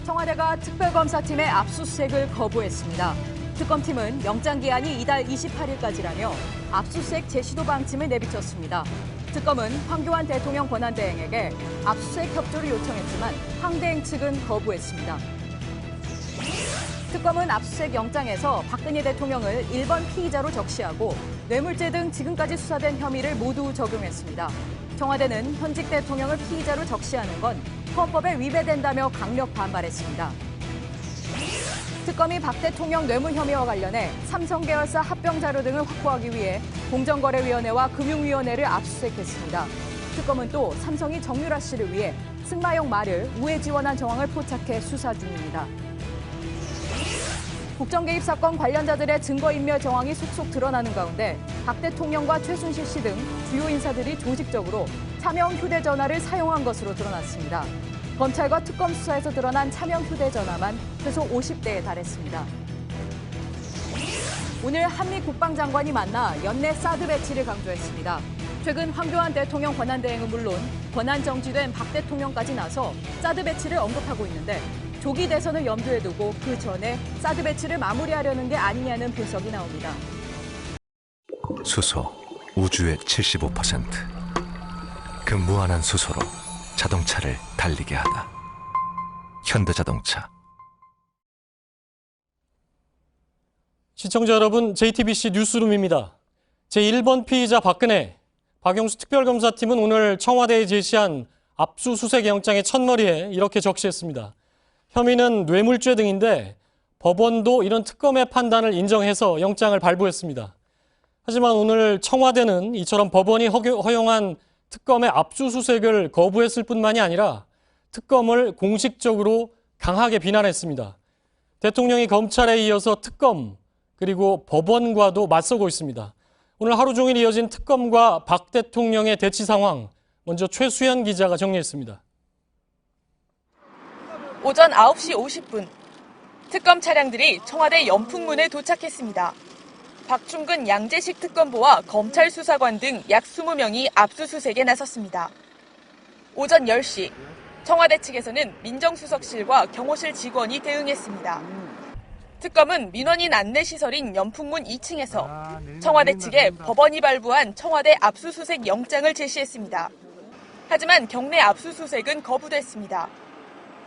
청와대가 특별검사팀의 압수수색을 거부했습니다. 특검팀은 영장기한이 이달 28일까지라며 압수수색 제시도 방침을 내비쳤습니다. 특검은 황교안 대통령 권한대행에게 압수수색 협조를 요청했지만 황대행 측은 거부했습니다. 특검은 압수수색 영장에서 박근혜 대통령을 1번 피의자로 적시하고 뇌물죄 등 지금까지 수사된 혐의를 모두 적용했습니다. 청와대는 현직 대통령을 피의자로 적시하는 건 헌법에 위배된다며 강력 반발했습니다. 특검이 박 대통령 뇌물 혐의와 관련해 삼성 계열사 합병 자료 등을 확보하기 위해 공정거래위원회와 금융위원회를 압수수색했습니다. 특검은 또 삼성이 정유라 씨를 위해 승마용 말을 우회 지원한 정황을 포착해 수사 중입니다. 국정 개입 사건 관련자들의 증거인멸 정황이 속속 드러나는 가운데 박 대통령과 최순실 씨 등 주요 인사들이 조직적으로 차명 휴대전화를 사용한 것으로 드러났습니다. 검찰과 특검 수사에서 드러난 차명 휴대전화만 최소 50대에 달했습니다. 오늘 한미 국방장관이 만나 연내 사드 배치를 강조했습니다. 최근 황교안 대통령 권한대행은 물론 권한 정지된 박 대통령까지 나서 사드 배치를 언급하고 있는데 조기 대선을 염두에 두고 그 전에 사드 배치를 마무리하려는 게 아니냐는 분석이 나옵니다. 수소, 우주의 75%. 그 무한한 수소로 자동차를 달리게 하다. 현대자동차. 시청자 여러분, JTBC 뉴스룸입니다. 제1번 피의자 박근혜, 박영수 특별검사팀은 오늘 청와대에 제시한 압수수색 영장의 첫머리에 이렇게 적시했습니다. 혐의는 뇌물죄 등인데 법원도 이런 특검의 판단을 인정해서 영장을 발부했습니다. 하지만 오늘 청와대는 이처럼 법원이 허용한 특검의 압수수색을 거부했을 뿐만이 아니라 특검을 공식적으로 강하게 비난했습니다. 대통령이 검찰에 이어서 특검 그리고 법원과도 맞서고 있습니다. 오늘 하루 종일 이어진 특검과 박 대통령의 대치 상황, 먼저 최수연 기자가 정리했습니다. 오전 9시 50분, 특검 차량들이 청와대 연풍문에 도착했습니다. 박충근 양재식 특검보와 검찰 수사관 등 약 20명이 압수수색에 나섰습니다. 오전 10시, 청와대 측에서는 민정수석실과 경호실 직원이 대응했습니다. 특검은 민원인 안내시설인 연풍문 2층에서 청와대 측에 법원이 발부한 청와대 압수수색 영장을 제시했습니다. 하지만 경내 압수수색은 거부됐습니다.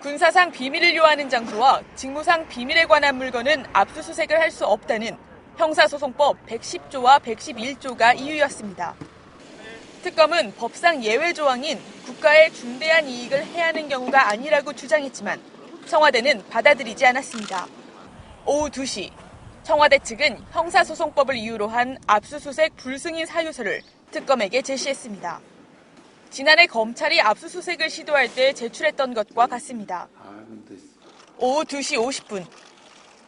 군사상 비밀을 요하는 장소와 직무상 비밀에 관한 물건은 압수수색을 할 수 없다는 형사소송법 110조와 111조가 이유였습니다. 특검은 법상 예외 조항인 국가의 중대한 이익을 해하는 경우가 아니라고 주장했지만 청와대는 받아들이지 않았습니다. 오후 2시, 청와대 측은 형사소송법을 이유로 한 압수수색 불승인 사유서를 특검에게 제시했습니다. 지난해 검찰이 압수수색을 시도할 때 제출했던 것과 같습니다. 오후 2시 50분,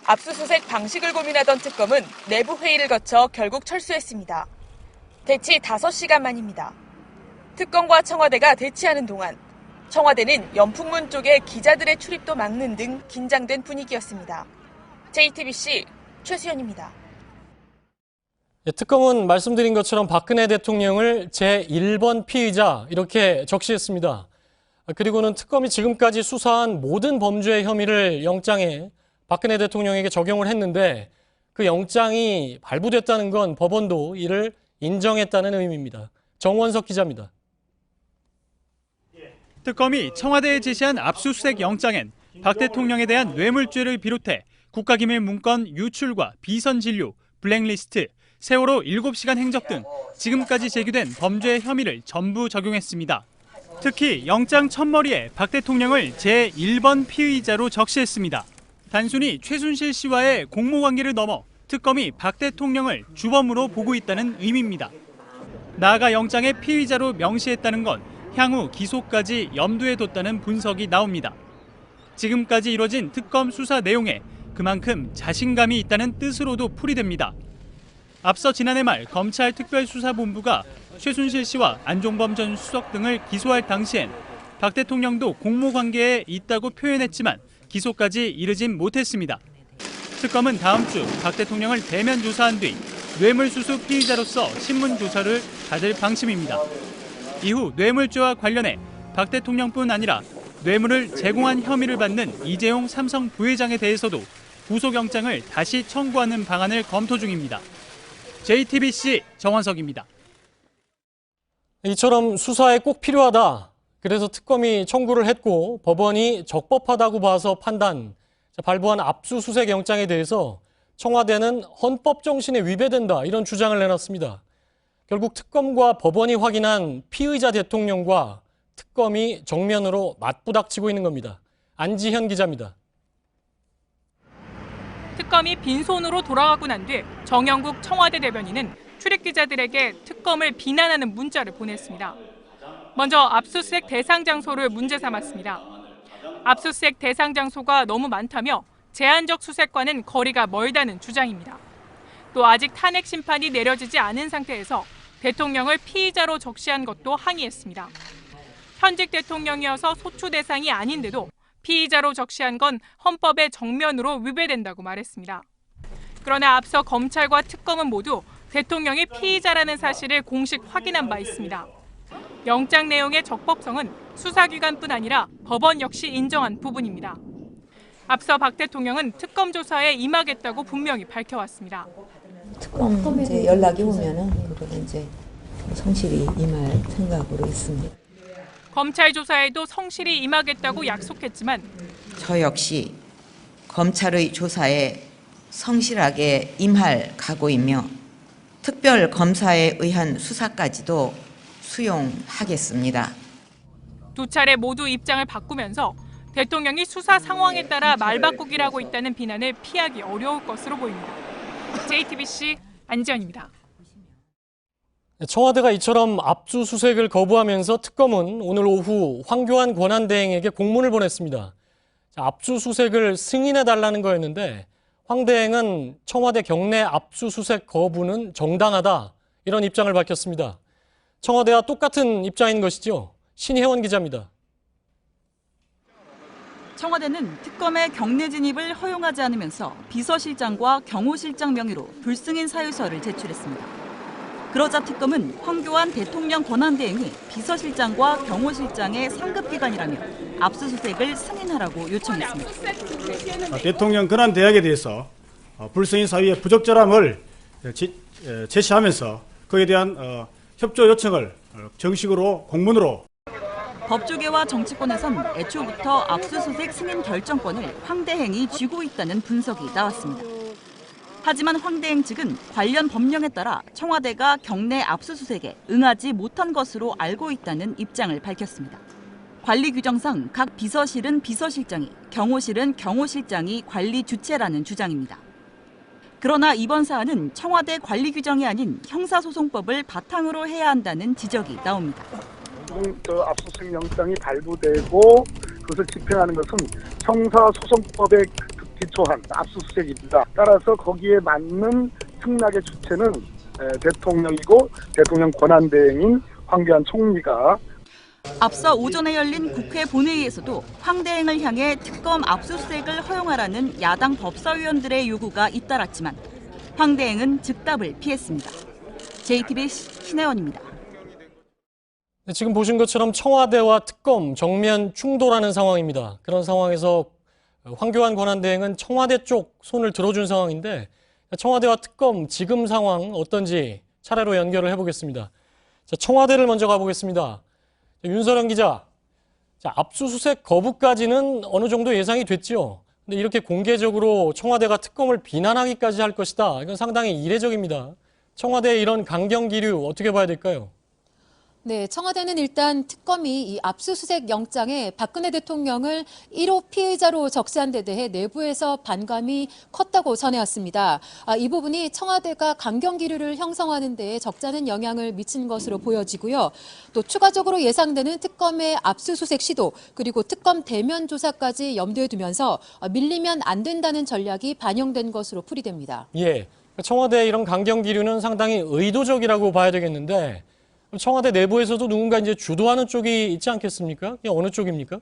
압수수색 방식을 고민하던 특검은 내부 회의를 거쳐 결국 철수했습니다. 대치 5시간 만입니다. 특검과 청와대가 대치하는 동안 청와대는 연풍문 쪽에 기자들의 출입도 막는 등 긴장된 분위기였습니다. JTBC 최수연입니다. 특검은 말씀드린 것처럼 박근혜 대통령을 제1번 피의자 이렇게 적시했습니다. 그리고는 특검이 지금까지 수사한 모든 범죄의 혐의를 영장에 박근혜 대통령에게 적용을 했는데 그 영장이 발부됐다는 건 법원도 이를 인정했다는 의미입니다. 정원석 기자입니다. 특검이 청와대에 제시한 압수수색 영장엔 박 대통령에 대한 뇌물죄를 비롯해 국가기밀 문건 유출과 비선 진료, 블랙리스트, 세월호 7시간 행적 등 지금까지 제기된 범죄 혐의를 전부 적용했습니다. 특히 영장 첫머리에 박 대통령을 제1번 피의자로 적시했습니다. 단순히 최순실 씨와의 공모관계를 넘어 특검이 박 대통령을 주범으로 보고 있다는 의미입니다. 나아가 영장에 피의자로 명시했다는 건 향후 기소까지 염두에 뒀다는 분석이 나옵니다. 지금까지 이뤄진 특검 수사 내용에 그만큼 자신감이 있다는 뜻으로도 풀이됩니다. 앞서 지난해 말 검찰 특별수사본부가 최순실 씨와 안종범 전 수석 등을 기소할 당시엔 박 대통령도 공모관계에 있다고 표현했지만 기소까지 이르진 못했습니다. 특검은 다음 주 박 대통령을 대면 조사한 뒤 뇌물수수 피의자로서 신문 조사를 받을 방침입니다. 이후 뇌물죄와 관련해 박 대통령뿐 아니라 뇌물을 제공한 혐의를 받는 이재용 삼성 부회장에 대해서도 구속영장을 다시 청구하는 방안을 검토 중입니다. JTBC 정원석입니다. 이처럼 수사에 꼭 필요하다. 그래서 특검이 청구를 했고 법원이 적법하다고 봐서 발부한 압수수색 영장에 대해서 청와대는 헌법 정신에 위배된다 이런 주장을 내놨습니다. 결국 특검과 법원이 확인한 피의자 대통령과 특검이 정면으로 맞부닥치고 있는 겁니다. 안지현 기자입니다. 특검이 빈손으로 돌아가고 난 뒤 정영국 청와대 대변인은 출입기자들에게 특검을 비난하는 문자를 보냈습니다. 먼저 압수수색 대상 장소를 문제 삼았습니다. 압수수색 대상 장소가 너무 많다며 제한적 수색과는 거리가 멀다는 주장입니다. 또 아직 탄핵 심판이 내려지지 않은 상태에서 대통령을 피의자로 적시한 것도 항의했습니다. 현직 대통령이어서 소추 대상이 아닌데도 피의자로 적시한 건 헌법의 정면으로 위배된다고 말했습니다. 그러나 앞서 검찰과 특검은 모두 대통령이 피의자라는 사실을 공식 확인한 바 있습니다. 영장 내용의 적법성은 수사기관뿐 아니라 법원 역시 인정한 부분입니다. 앞서 박 대통령은 특검 조사에 임하겠다고 분명히 밝혀왔습니다. 특검 이제 연락이 오면은 그거는 이제 성실히 임할 생각으로 있습니다. 검찰 조사에도 성실히 임하겠다고 약속했지만 저 역시 검찰의 조사에 성실하게 임할 각오이며 특별 검사에 의한 수사까지도 수용하겠습니다. 두 차례 모두 입장을 바꾸면서 대통령이 수사 상황에 따라 말바꾸기라고 있다는 비난을 피하기 어려울 것으로 보입니다. JTBC 안지현입니다. 청와대가 이처럼 압수수색을 거부하면서 특검은 오늘 오후 황교안 권한대행에게 공문을 보냈습니다. 압수수색을 승인해달라는 거였는데 황 대행은 청와대 경내 압수수색 거부는 정당하다 이런 입장을 밝혔습니다. 청와대와 똑같은 입장인 것이죠. 신혜원 기자입니다. 청와대는 특검의 경내 진입을 허용하지 않으면서 비서실장과 경호실장 명의로 불승인 사유서를 제출했습니다. 그러자 특검은 황교안 대통령 권한대행이 비서실장과 경호실장의 상급기관이라며 압수수색을 승인하라고 요청했습니다. 대통령 권한대행에 대해서 불승인 사유의 부적절함을 제시하면서 그에 대한 협조 요청을 정식으로 공문으로 법조계와 정치권에선 애초부터 압수수색 승인 결정권을 황 대행이 쥐고 있다는 분석이 나왔습니다. 하지만 황 대행 측은 관련 법령에 따라 청와대가 경내 압수수색에 응하지 못한 것으로 알고 있다는 입장을 밝혔습니다. 관리 규정상 각 비서실은 비서실장이, 경호실은 경호실장이 관리 주체라는 주장입니다. 그러나 이번 사안은 청와대 관리 규정이 아닌 형사소송법을 바탕으로 해야 한다는 지적이 나옵니다. 압수수색 영장이 발부되고 그것을 집행하는 것은 형사소송법에 기초한 압수수색입니다. 따라서 거기에 맞는 승낙의 주체는 대통령이고 대통령 권한대행인 황교안 총리가 앞서 오전에 열린 국회 본회의에서도 황 대행을 향해 특검 압수수색을 허용하라는 야당 법사위원들의 요구가 잇따랐지만 황 대행은 즉답을 피했습니다. JTBC 신혜원입니다. 지금 보신 것처럼 청와대와 특검 정면 충돌하는 상황입니다. 그런 상황에서 황교안 권한대행은 청와대 쪽 손을 들어준 상황인데 청와대와 특검 지금 상황 어떤지 차례로 연결을 해보겠습니다. 청와대를 먼저 가보겠습니다. 윤서령 기자, 압수수색 거부까지는 어느 정도 예상이 됐죠. 근데 이렇게 공개적으로 청와대가 특검을 비난하기까지 할 것이다. 이건 상당히 이례적입니다. 청와대의 이런 강경 기류 어떻게 봐야 될까요? 네, 청와대는 일단 특검이 이 압수수색 영장에 박근혜 대통령을 1호 피의자로 적시한 데 대해 내부에서 반감이 컸다고 전해왔습니다. 이 부분이 청와대가 강경 기류를 형성하는 데에 적잖은 영향을 미친 것으로 보여지고요. 또 추가적으로 예상되는 특검의 압수수색 시도 그리고 특검 대면 조사까지 염두에 두면서 밀리면 안 된다는 전략이 반영된 것으로 풀이됩니다. 예, 청와대의 이런 강경 기류는 상당히 의도적이라고 봐야 되겠는데 청와대 내부에서도 누군가 이제 주도하는 쪽이 있지 않겠습니까? 어느 쪽입니까?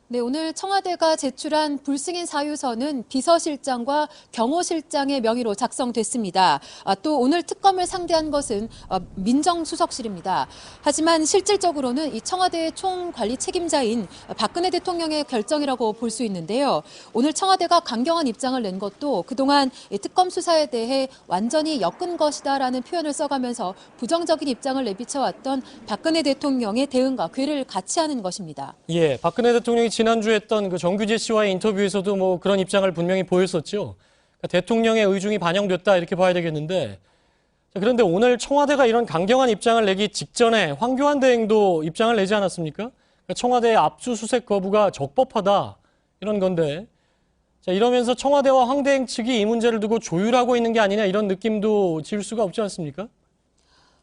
네, 오늘 청와대가 제출한 불승인 사유서는 비서실장과 경호실장의 명의로 작성됐습니다. 또 오늘 특검을 상대한 것은 민정수석실입니다. 하지만 실질적으로는 이 청와대의 총관리 책임자인 박근혜 대통령의 결정이라고 볼 수 있는데요. 오늘 청와대가 강경한 입장을 낸 것도 그동안 이 특검 수사에 대해 완전히 엮은 것이다라는 표현을 써가면서 부정적인 입장을 내비쳐왔던 박근혜 대통령의 대응과 궤를 같이 하는 것입니다. 예, 박근혜 대통령이 지난주에 했던 그 정규재 씨와의 인터뷰에서도 뭐 그런 입장을 분명히 보였었죠. 그러니까 대통령의 의중이 반영됐다 이렇게 봐야 되겠는데, 그런데 오늘 청와대가 이런 강경한 입장을 내기 직전에 황교안 대행도 입장을 내지 않았습니까? 그러니까 청와대의 압수수색 거부가 적법하다 이런 건데, 자, 이러면서 청와대와 황 대행 측이 이 문제를 두고 조율하고 있는 게 아니냐 이런 느낌도 지울 수가 없지 않습니까?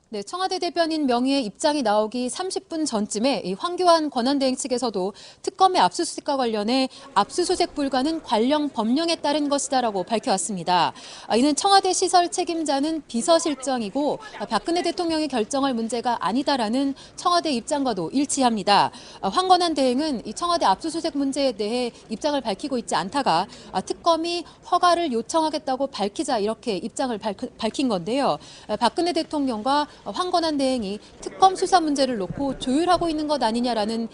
네, 청와대 대변인 명의의 입장이 나오기 30분 전쯤에 이 황교안 권한대행 측에서도 특검의 압수수색과 관련해 압수수색 불가는 관련 법령에 따른 것이다라고 밝혀왔습니다. 이는 청와대 시설 책임자는 비서실장이고 박근혜 대통령이 결정할 문제가 아니다라는 청와대 입장과도 일치합니다. 황 권한대행은 이 청와대 압수수색 문제에 대해 입장을 밝히고 있지 않다가 특검이 허가를 요청하겠다고 밝히자 이렇게 입장을 밝힌 건데요. 박근혜 대통령과 황건한 대행이 특검 수사 문제를 놓고 조율하고 있는 것 아니냐라는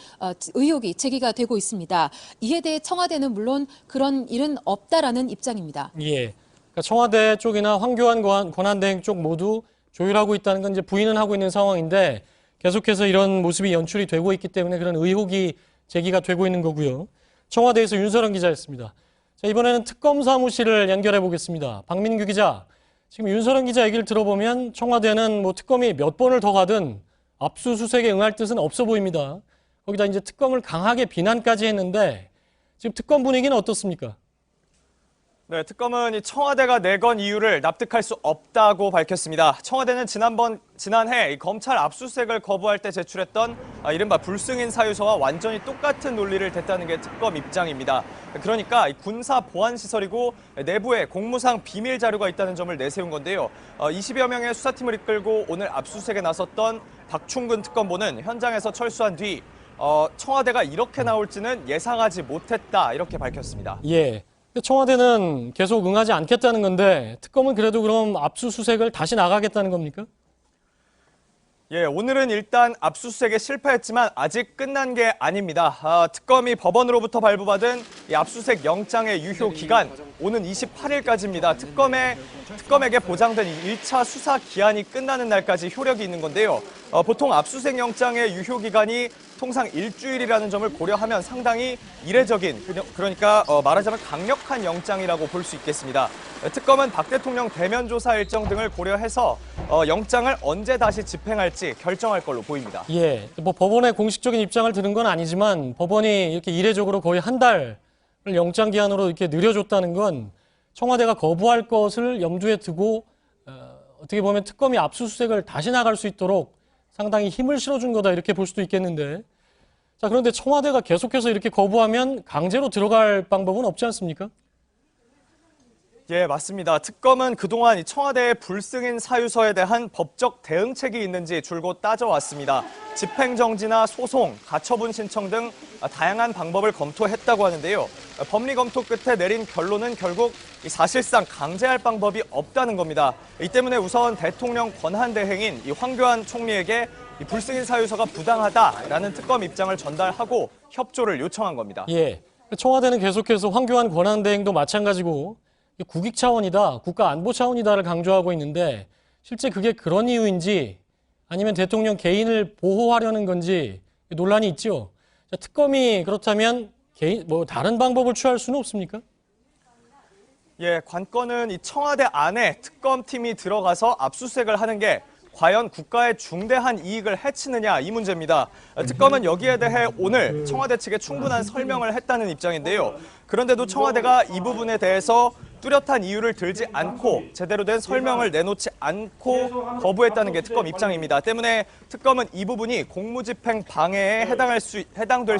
의혹이 제기가 되고 있습니다. 이에 대해 청와대는 물론 그런 일은 없다라는 입장입니다. 예, 그러니까 청와대 쪽이나 황교안 권한 대행 쪽 모두 조율하고 있다는 건 이제 부인은 하고 있는 상황인데 계속해서 이런 모습이 연출이 되고 있기 때문에 그런 의혹이 제기가 되고 있는 거고요. 청와대에서 윤서랑 기자였습니다. 자, 이번에는 특검 사무실을 연결해 보겠습니다. 박민규 기자. 지금 윤서랑 기자 얘기를 들어보면 청와대는 뭐 특검이 몇 번을 더 가든 압수수색에 응할 뜻은 없어 보입니다. 거기다 이제 특검을 강하게 비난까지 했는데 지금 특검 분위기는 어떻습니까? 네, 특검은 이 청와대가 내건 이유를 납득할 수 없다고 밝혔습니다. 청와대는 지난해 이 검찰 압수수색을 거부할 때 제출했던 이른바 불승인 사유서와 완전히 똑같은 논리를 댔다는 게 특검 입장입니다. 그러니까 이 군사 보안 시설이고 내부에 공무상 비밀 자료가 있다는 점을 내세운 건데요. 20여 명의 수사팀을 이끌고 오늘 압수수색에 나섰던 박충근 특검보는 현장에서 철수한 뒤 청와대가 이렇게 나올지는 예상하지 못했다 이렇게 밝혔습니다. 예. 청와대는 계속 응하지 않겠다는 건데 특검은 그래도 그럼 압수수색을 다시 나가겠다는 겁니까? 예, 오늘은 일단 압수수색에 실패했지만 아직 끝난 게 아닙니다. 특검이 법원으로부터 발부받은 이 압수수색 영장의 유효 기간 오는 28일까지입니다. 특검에게 보장된 1차 수사 기한이 끝나는 날까지 효력이 있는 건데요. 보통 압수수색 영장의 유효 기간이 통상 일주일이라는 점을 고려하면 상당히 이례적인, 그러니까 말하자면 강력한 영장이라고 볼 수 있겠습니다. 특검은 박 대통령 대면 조사 일정 등을 고려해서 영장을 언제 다시 집행할지 결정할 걸로 보입니다. 예, 뭐 법원의 공식적인 입장을 들은 건 아니지만 법원이 이렇게 이례적으로 거의 한 달을 영장 기한으로 이렇게 늘려줬다는 건 청와대가 거부할 것을 염두에 두고 어떻게 보면 특검이 압수수색을 다시 나갈 수 있도록 상당히 힘을 실어준 거다 이렇게 볼 수도 있겠는데, 자, 그런데 청와대가 계속해서 이렇게 거부하면 강제로 들어갈 방법은 없지 않습니까? 예, 맞습니다. 특검은 그동안 이 청와대의 불승인 사유서에 대한 법적 대응책이 있는지 줄곧 따져왔습니다. 집행정지나 소송, 가처분 신청 등 다양한 방법을 검토했다고 하는데요. 법리 검토 끝에 내린 결론은 결국 사실상 강제할 방법이 없다는 겁니다. 이 때문에 우선 대통령 권한대행인 이 황교안 총리에게 이 불승인 사유서가 부당하다라는 특검 입장을 전달하고 협조를 요청한 겁니다. 예, 청와대는 계속해서 황교안 권한대행도 마찬가지고 국익 차원이다, 국가 안보 차원이다를 강조하고 있는데 실제 그게 그런 이유인지 아니면 대통령 개인을 보호하려는 건지 논란이 있죠. 자, 특검이 그렇다면 다른 방법을 취할 수는 없습니까? 예, 관건은 이 청와대 안에 특검팀이 들어가서 압수수색을 하는 게 과연 국가의 중대한 이익을 해치느냐 이 문제입니다. 특검은 여기에 대해 오늘 청와대 측에 충분한 설명을 했다는 입장인데요. 그런데도 청와대가 이 부분에 대해서 뚜렷한 이유를 들지 않고 제대로 된 설명을 내놓지 않고 거부했다는 게 특검 입장입니다. 때문에 특검은 이 부분이 공무집행 방해에 해당될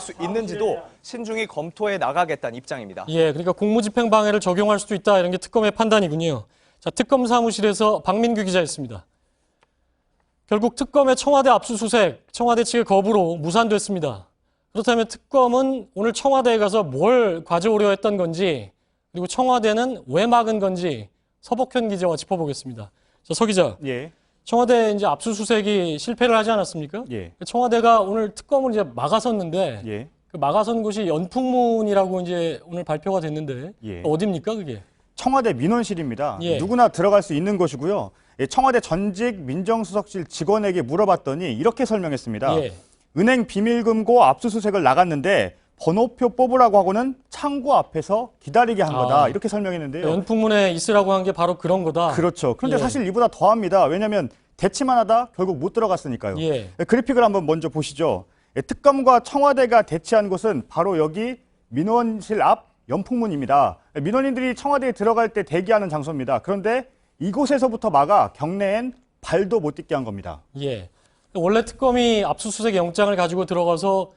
수 있는지도 신중히 검토해 나가겠다는 입장입니다. 예, 그러니까 공무집행 방해를 적용할 수도 있다 이런 게 특검의 판단이군요. 자, 특검 사무실에서 박민규 기자였습니다. 결국 특검의 청와대 압수수색, 청와대 측의 거부로 무산됐습니다. 그렇다면 특검은 오늘 청와대에 가서 뭘 가져오려 했던 건지, 그리고 청와대는 왜 막은 건지 서복현 기자와 짚어보겠습니다. 자, 서 기자. 예. 청와대 이제 압수수색이 실패를 하지 않았습니까? 예. 청와대가 오늘 특검을 이제 막아섰는데, 예. 그 막아선 곳이 연풍문이라고 이제 오늘 발표가 됐는데, 예. 어디입니까, 그게? 청와대 민원실입니다. 예. 누구나 들어갈 수 있는 곳이고요. 예, 청와대 전직 민정수석실 직원에게 물어봤더니 이렇게 설명했습니다. 예. 은행 비밀금고 압수수색을 나갔는데 번호표 뽑으라고 하고는 창구 앞에서 기다리게 한 거다. 이렇게 설명했는데요. 연풍문에 있으라고 한 게 바로 그런 거다. 그렇죠. 그런데 예. 사실 이보다 더합니다. 왜냐하면 대치만 하다 결국 못 들어갔으니까요. 예. 그래픽을 한번 먼저 보시죠. 특검과 청와대가 대치한 곳은 바로 여기 민원실 앞 연풍문입니다. 민원인들이 청와대에 들어갈 때 대기하는 장소입니다. 그런데 이곳에서부터 막아 경내엔 발도 못 딛게 한 겁니다. 예. 원래 특검이 압수수색 영장을 가지고 들어가서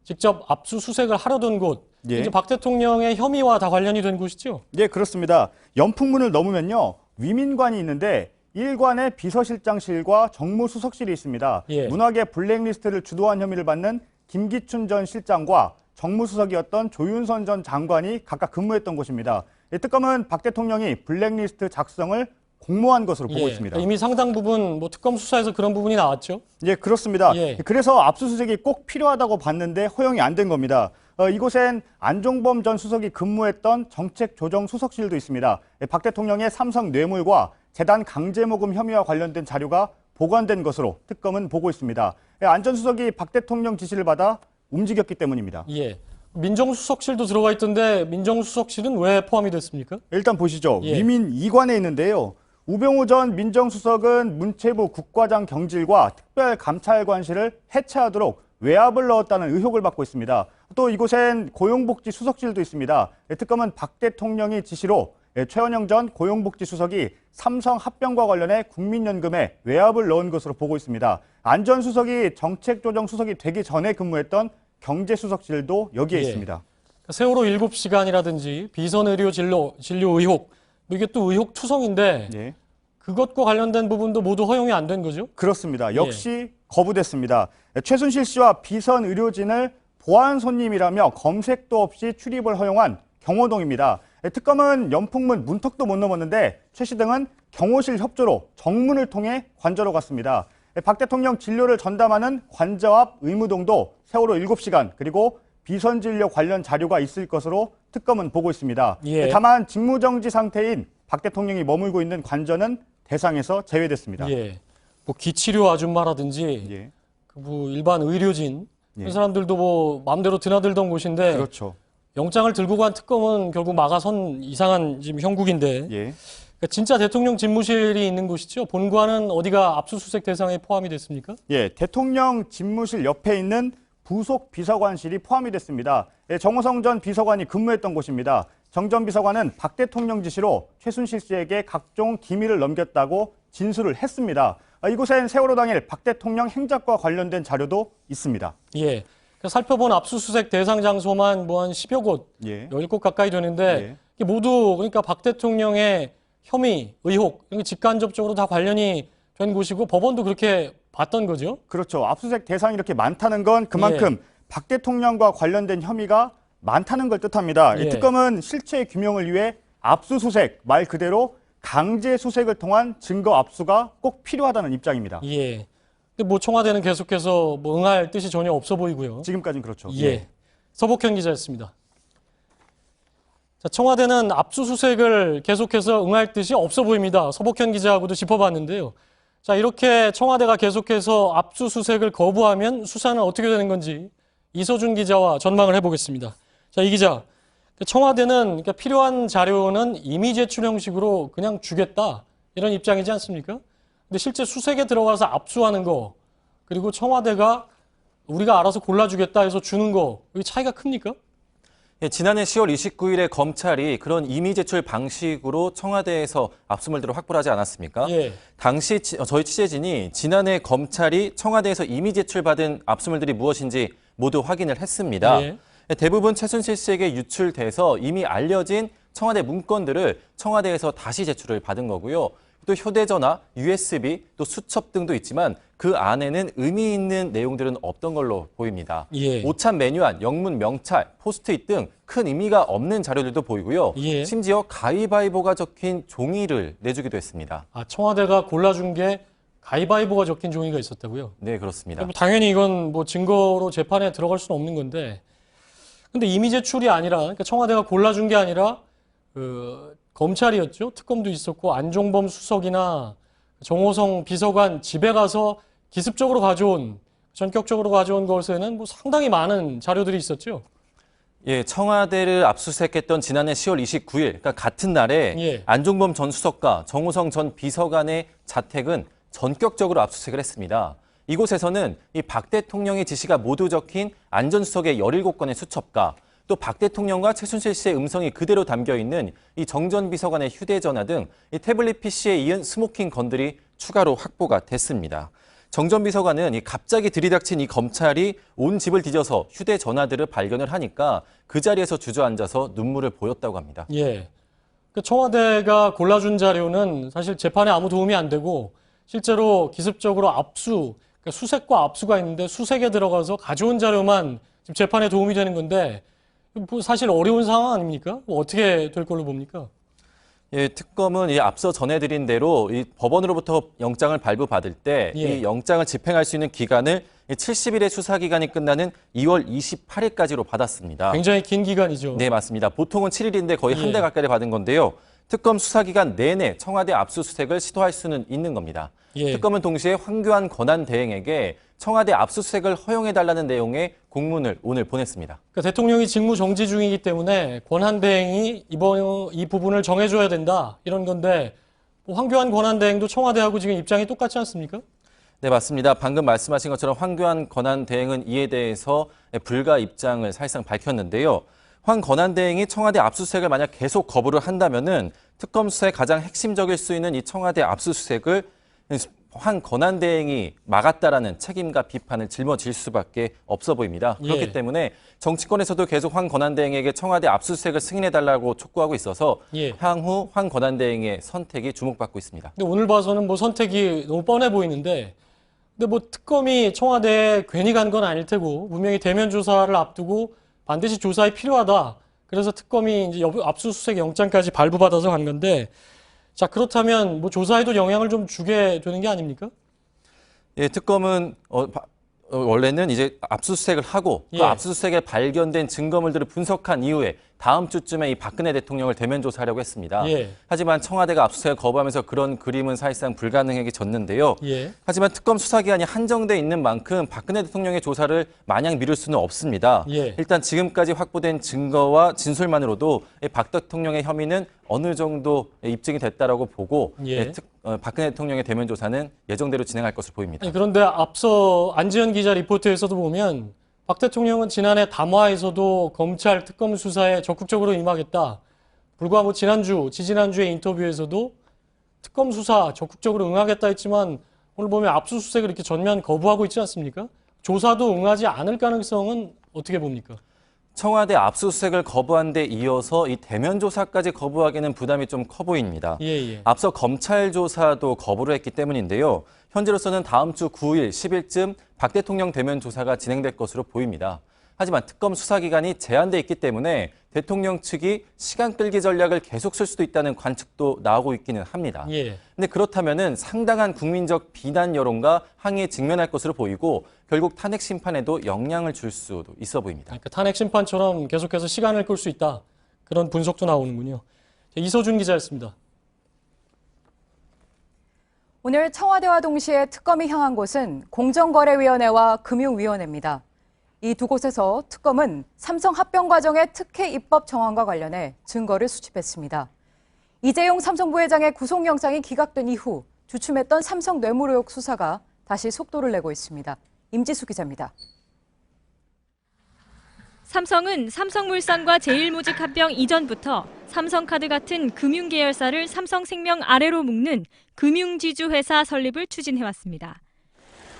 직접 압수수색을 하려던 곳, 예. 이제 박 대통령의 혐의와 다 관련이 된 곳이죠? 예, 그렇습니다. 연풍문을 넘으면요, 위민관이 있는데 1관에 비서실장실과 정무수석실이 있습니다. 예. 문학의 블랙리스트를 주도한 혐의를 받는 김기춘 전 실장과 정무수석이었던 조윤선 전 장관이 각각 근무했던 곳입니다. 특검은 박 대통령이 블랙리스트 작성을 공모한 것으로 보고 예. 있습니다. 이미 상당 부분 뭐 특검 수사에서 그런 부분이 나왔죠? 예, 그렇습니다. 예. 그래서 압수수색이 꼭 필요하다고 봤는데 허용이 안 된 겁니다. 이곳엔 안종범 전 수석이 근무했던 정책조정수석실도 있습니다. 박 대통령의 삼성 뇌물과 재단 강제모금 혐의와 관련된 자료가 보관된 것으로 특검은 보고 있습니다. 안 전 수석이 박 대통령 지시를 받아 움직였기 때문입니다. 예. 민정수석실도 들어가 있던데 민정수석실은 왜 포함이 됐습니까? 일단 보시죠. 예. 위민 2관에 있는데요. 우병우 전 민정수석은 문체부 국과장 경질과 특별감찰관실을 해체하도록 외압을 넣었다는 의혹을 받고 있습니다. 또 이곳엔 고용복지수석실도 있습니다. 특검은 박 대통령의 지시로 최원영 전 고용복지수석이 삼성 합병과 관련해 국민연금에 외압을 넣은 것으로 보고 있습니다. 안 전 수석이 정책조정수석이 되기 전에 근무했던 경제수석실도 여기에 예. 있습니다. 세월호 7시간이라든지 비선의료 진료 의혹, 이게 또 의혹 투성인데 예. 그것과 관련된 부분도 모두 허용이 안 된 거죠? 그렇습니다. 역시 거부됐습니다. 최순실 씨와 비선 의료진을 보안 손님이라며 검색도 없이 출입을 허용한 경호동입니다. 특검은 연풍문 문턱도 못 넘었는데 최 씨 등은 경호실 협조로 정문을 통해 관저로 갔습니다. 박 대통령 진료를 전담하는 관저 앞 의무동도 세월호 7시간 그리고 비선 진료 관련 자료가 있을 것으로 특검은 보고 있습니다. 예. 다만 직무정지 상태인 박 대통령이 머물고 있는 관저는 대상에서 제외됐습니다. 예. 뭐 기치료 아줌마라든지 예. 뭐 일반 의료진 예. 그 사람들도 뭐 마음대로 드나들던 곳인데 그렇죠. 영장을 들고 간 특검은 결국 막아선 이상한 지금 형국인데 예. 그러니까 진짜 대통령 집무실이 있는 곳이죠. 본관은 어디가 압수수색 대상에 포함이 됐습니까? 예, 대통령 집무실 옆에 있는 부속 비서관실이 포함이 됐습니다. 예, 정호성 전 비서관이 근무했던 곳입니다. 정 전 비서관은 박 대통령 지시로 최순실 씨에게 각종 기밀을 넘겼다고 진술을 했습니다. 이곳엔 세월호 당일 박 대통령 행적과 관련된 자료도 있습니다. 예. 그러니까 살펴본 압수수색 대상 장소만 뭐 한 10여 곳, 예. 10곳 가까이 되는데 예. 이게 모두 그러니까 박 대통령의 혐의, 의혹, 이런 게 직간접적으로 다 관련이 된 곳이고 법원도 그렇게 봤던 거죠? 그렇죠. 압수수색 대상이 이렇게 많다는 건 그만큼 박 대통령과 관련된 혐의가 많다는 걸 뜻합니다. 예. 특검은 실체 규명을 위해 압수수색, 말 그대로 강제 수색을 통한 증거 압수가 꼭 필요하다는 입장입니다. 예. 근데 뭐 청와대는 계속해서 뭐 응할 뜻이 전혀 없어 보이고요. 지금까지는 그렇죠. 예. 서복현 기자였습니다. 자, 청와대는 압수수색을 계속해서 응할 뜻이 없어 보입니다. 서복현 기자하고도 짚어봤는데요. 자, 이렇게 청와대가 계속해서 압수수색을 거부하면 수사는 어떻게 되는 건지 이서준 기자와 전망을 해보겠습니다. 자, 이 기자, 청와대는 그러니까 필요한 자료는 임의 제출 형식으로 그냥 주겠다 이런 입장이지 않습니까? 근데 실제 수색에 들어가서 압수하는 거 그리고 청와대가 우리가 알아서 골라주겠다 해서 주는 거 여기 차이가 큽니까? 예, 지난해 10월 29일에 검찰이 그런 임의 제출 방식으로 청와대에서 압수물들을 확보를 하지 않았습니까? 예. 당시 저희 취재진이 지난해 검찰이 청와대에서 임의 제출받은 압수물들이 무엇인지 모두 확인을 했습니다. 예. 대부분 최순실 씨에게 유출돼서 이미 알려진 청와대 문건들을 청와대에서 다시 제출을 받은 거고요. 또 휴대전화, USB, 또 수첩 등도 있지만 그 안에는 의미 있는 내용들은 없던 걸로 보입니다. 예. 오찬 메뉴안, 영문 명찰, 포스트잇 등 큰 의미가 없는 자료들도 보이고요. 예. 심지어 가위바위보가 적힌 종이를 내주기도 했습니다. 아, 청와대가 골라준 게 가위바위보가 적힌 종이가 있었다고요? 네, 그렇습니다. 당연히 이건 뭐 증거로 재판에 들어갈 수는 없는 건데, 근데 이미 제출이 아니라, 그러니까 청와대가 골라준 게 아니라 검찰이었죠. 특검도 있었고 안종범 수석이나 정호성 비서관 집에 가서 기습적으로 가져온, 전격적으로 가져온 것에는 뭐 상당히 많은 자료들이 있었죠. 예, 청와대를 압수수색했던 지난해 10월 29일, 그러니까 같은 날에 예. 안종범 전 수석과 정호성 전 비서관의 자택은 전격적으로 압수수색을 했습니다. 이곳에서는 이 박 대통령의 지시가 모두 적힌 안 전 수석의 17건의 수첩과 또 박 대통령과 최순실 씨의 음성이 그대로 담겨 있는 이 정 전 비서관의 휴대전화 등 이 태블릿 PC에 이은 스모킹 건들이 추가로 확보가 됐습니다. 정 전 비서관은 이 갑자기 들이닥친 이 검찰이 온 집을 뒤져서 휴대전화들을 발견을 하니까 그 자리에서 주저앉아서 눈물을 보였다고 합니다. 예. 그 청와대가 골라준 자료는 사실 재판에 아무 도움이 안 되고 실제로 기습적으로 그러니까 수색과 압수가 있는데 수색에 들어가서 가져온 자료만 지금 재판에 도움이 되는 건데 뭐 사실 어려운 상황 아닙니까? 뭐 어떻게 될 걸로 봅니까? 예, 특검은 이 앞서 전해드린 대로 이 법원으로부터 영장을 발부받을 때 이 예. 영장을 집행할 수 있는 기간을 70일의 수사 기간이 끝나는 2월 28일까지로 받았습니다. 굉장히 긴 기간이죠. 네, 맞습니다. 보통은 7일인데 거의 한 예. 달 가까이 받은 건데요. 특검 수사 기간 내내 청와대 압수수색을 시도할 수는 있는 겁니다. 예. 특검은 동시에 황교안 권한대행에게 청와대 압수수색을 허용해달라는 내용의 공문을 오늘 보냈습니다. 그러니까 대통령이 직무 정지 중이기 때문에 권한대행이 이 부분을 정해줘야 된다 이런 건데 뭐 황교안 권한대행도 청와대하고 지금 입장이 똑같지 않습니까? 네, 맞습니다. 방금 말씀하신 것처럼 황교안 권한대행은 이에 대해서 불가 입장을 사실상 밝혔는데요. 황 권한대행이 청와대 압수수색을 만약 계속 거부를 한다면은 특검 수사의 가장 핵심적일 수 있는 이 청와대 압수수색을 황 권한대행이 막았다라는 책임과 비판을 짊어질 수밖에 없어 보입니다. 그렇기 예. 때문에 정치권에서도 계속 황 권한대행에게 청와대 압수수색을 승인해달라고 촉구하고 있어서 예. 향후 황 권한대행의 선택이 주목받고 있습니다. 근데 오늘 봐서는 뭐 선택이 너무 뻔해 보이는데 근데 뭐 특검이 청와대에 괜히 간 건 아닐 테고 분명히 대면 조사를 앞두고 반드시 조사에 필요하다. 그래서 특검이 이제 압수수색 영장까지 발부받아서 간 건데 자, 그렇다면 뭐 조사에도 영향을 좀 주게 되는 게 아닙니까? 예, 특검은 원래는 이제 압수수색을 하고 예. 그 압수수색에 발견된 증거물들을 분석한 이후에 다음 주쯤에 이 박근혜 대통령을 대면 조사하려고 했습니다. 예. 하지만 청와대가 압수수색을 거부하면서 그런 그림은 사실상 불가능해졌는데요. 예. 하지만 하지만 특검 수사 기간이 한정돼 있는 만큼 박근혜 대통령의 조사를 마냥 미룰 수는 없습니다. 예. 일단 지금까지 확보된 증거와 진술만으로도 박 대통령의 혐의는 어느 정도 입증이 됐다라고 보고 예. 박근혜 대통령의 대면 조사는 예정대로 진행할 것으로 보입니다. 아니, 그런데 앞서 안지현 기자 리포트에서도 보면 박 대통령은 지난해 담화에서도 검찰 특검 수사에 적극적으로 임하겠다. 불과 뭐 지지난주의 인터뷰에서도 특검 수사 적극적으로 응하겠다 했지만 오늘 보면 압수수색을 이렇게 전면 거부하고 있지 않습니까? 조사도 응하지 않을 가능성은 어떻게 봅니까? 청와대 압수수색을 거부한 데 이어서 이 대면 조사까지 거부하기는 부담이 좀 커 보입니다. 예. 앞서 검찰 조사도 거부를 했기 때문인데요. 현재로서는 다음 주 9일, 10일쯤 박 대통령 대면 조사가 진행될 것으로 보입니다. 하지만 특검 수사 기간이 제한돼 있기 때문에 대통령 측이 시간 끌기 전략을 계속 쓸 수도 있다는 관측도 나오고 있기는 합니다. 예. 근데 그렇다면은 상당한 국민적 비난 여론과 항의에 직면할 것으로 보이고 결국 탄핵 심판에도 영향을 줄 수도 있어 보입니다. 그러니까 탄핵 심판처럼 계속해서 시간을 끌 수 있다. 그런 분석도 나오는군요. 이소준 기자였습니다. 오늘 청와대와 동시에 특검이 향한 곳은 공정거래위원회와 금융위원회입니다. 이 두 곳에서 특검은 삼성 합병 과정의 특혜 입법 정황과 관련해 증거를 수집했습니다. 이재용 삼성 부회장의 구속영장이 기각된 이후 주춤했던 삼성 뇌물 의혹 수사가 다시 속도를 내고 있습니다. 임지수 기자입니다. 삼성은 삼성물산과 제일모직 합병 이전부터 삼성카드 같은 금융계열사를 삼성생명 아래로 묶는 금융지주회사 설립을 추진해왔습니다.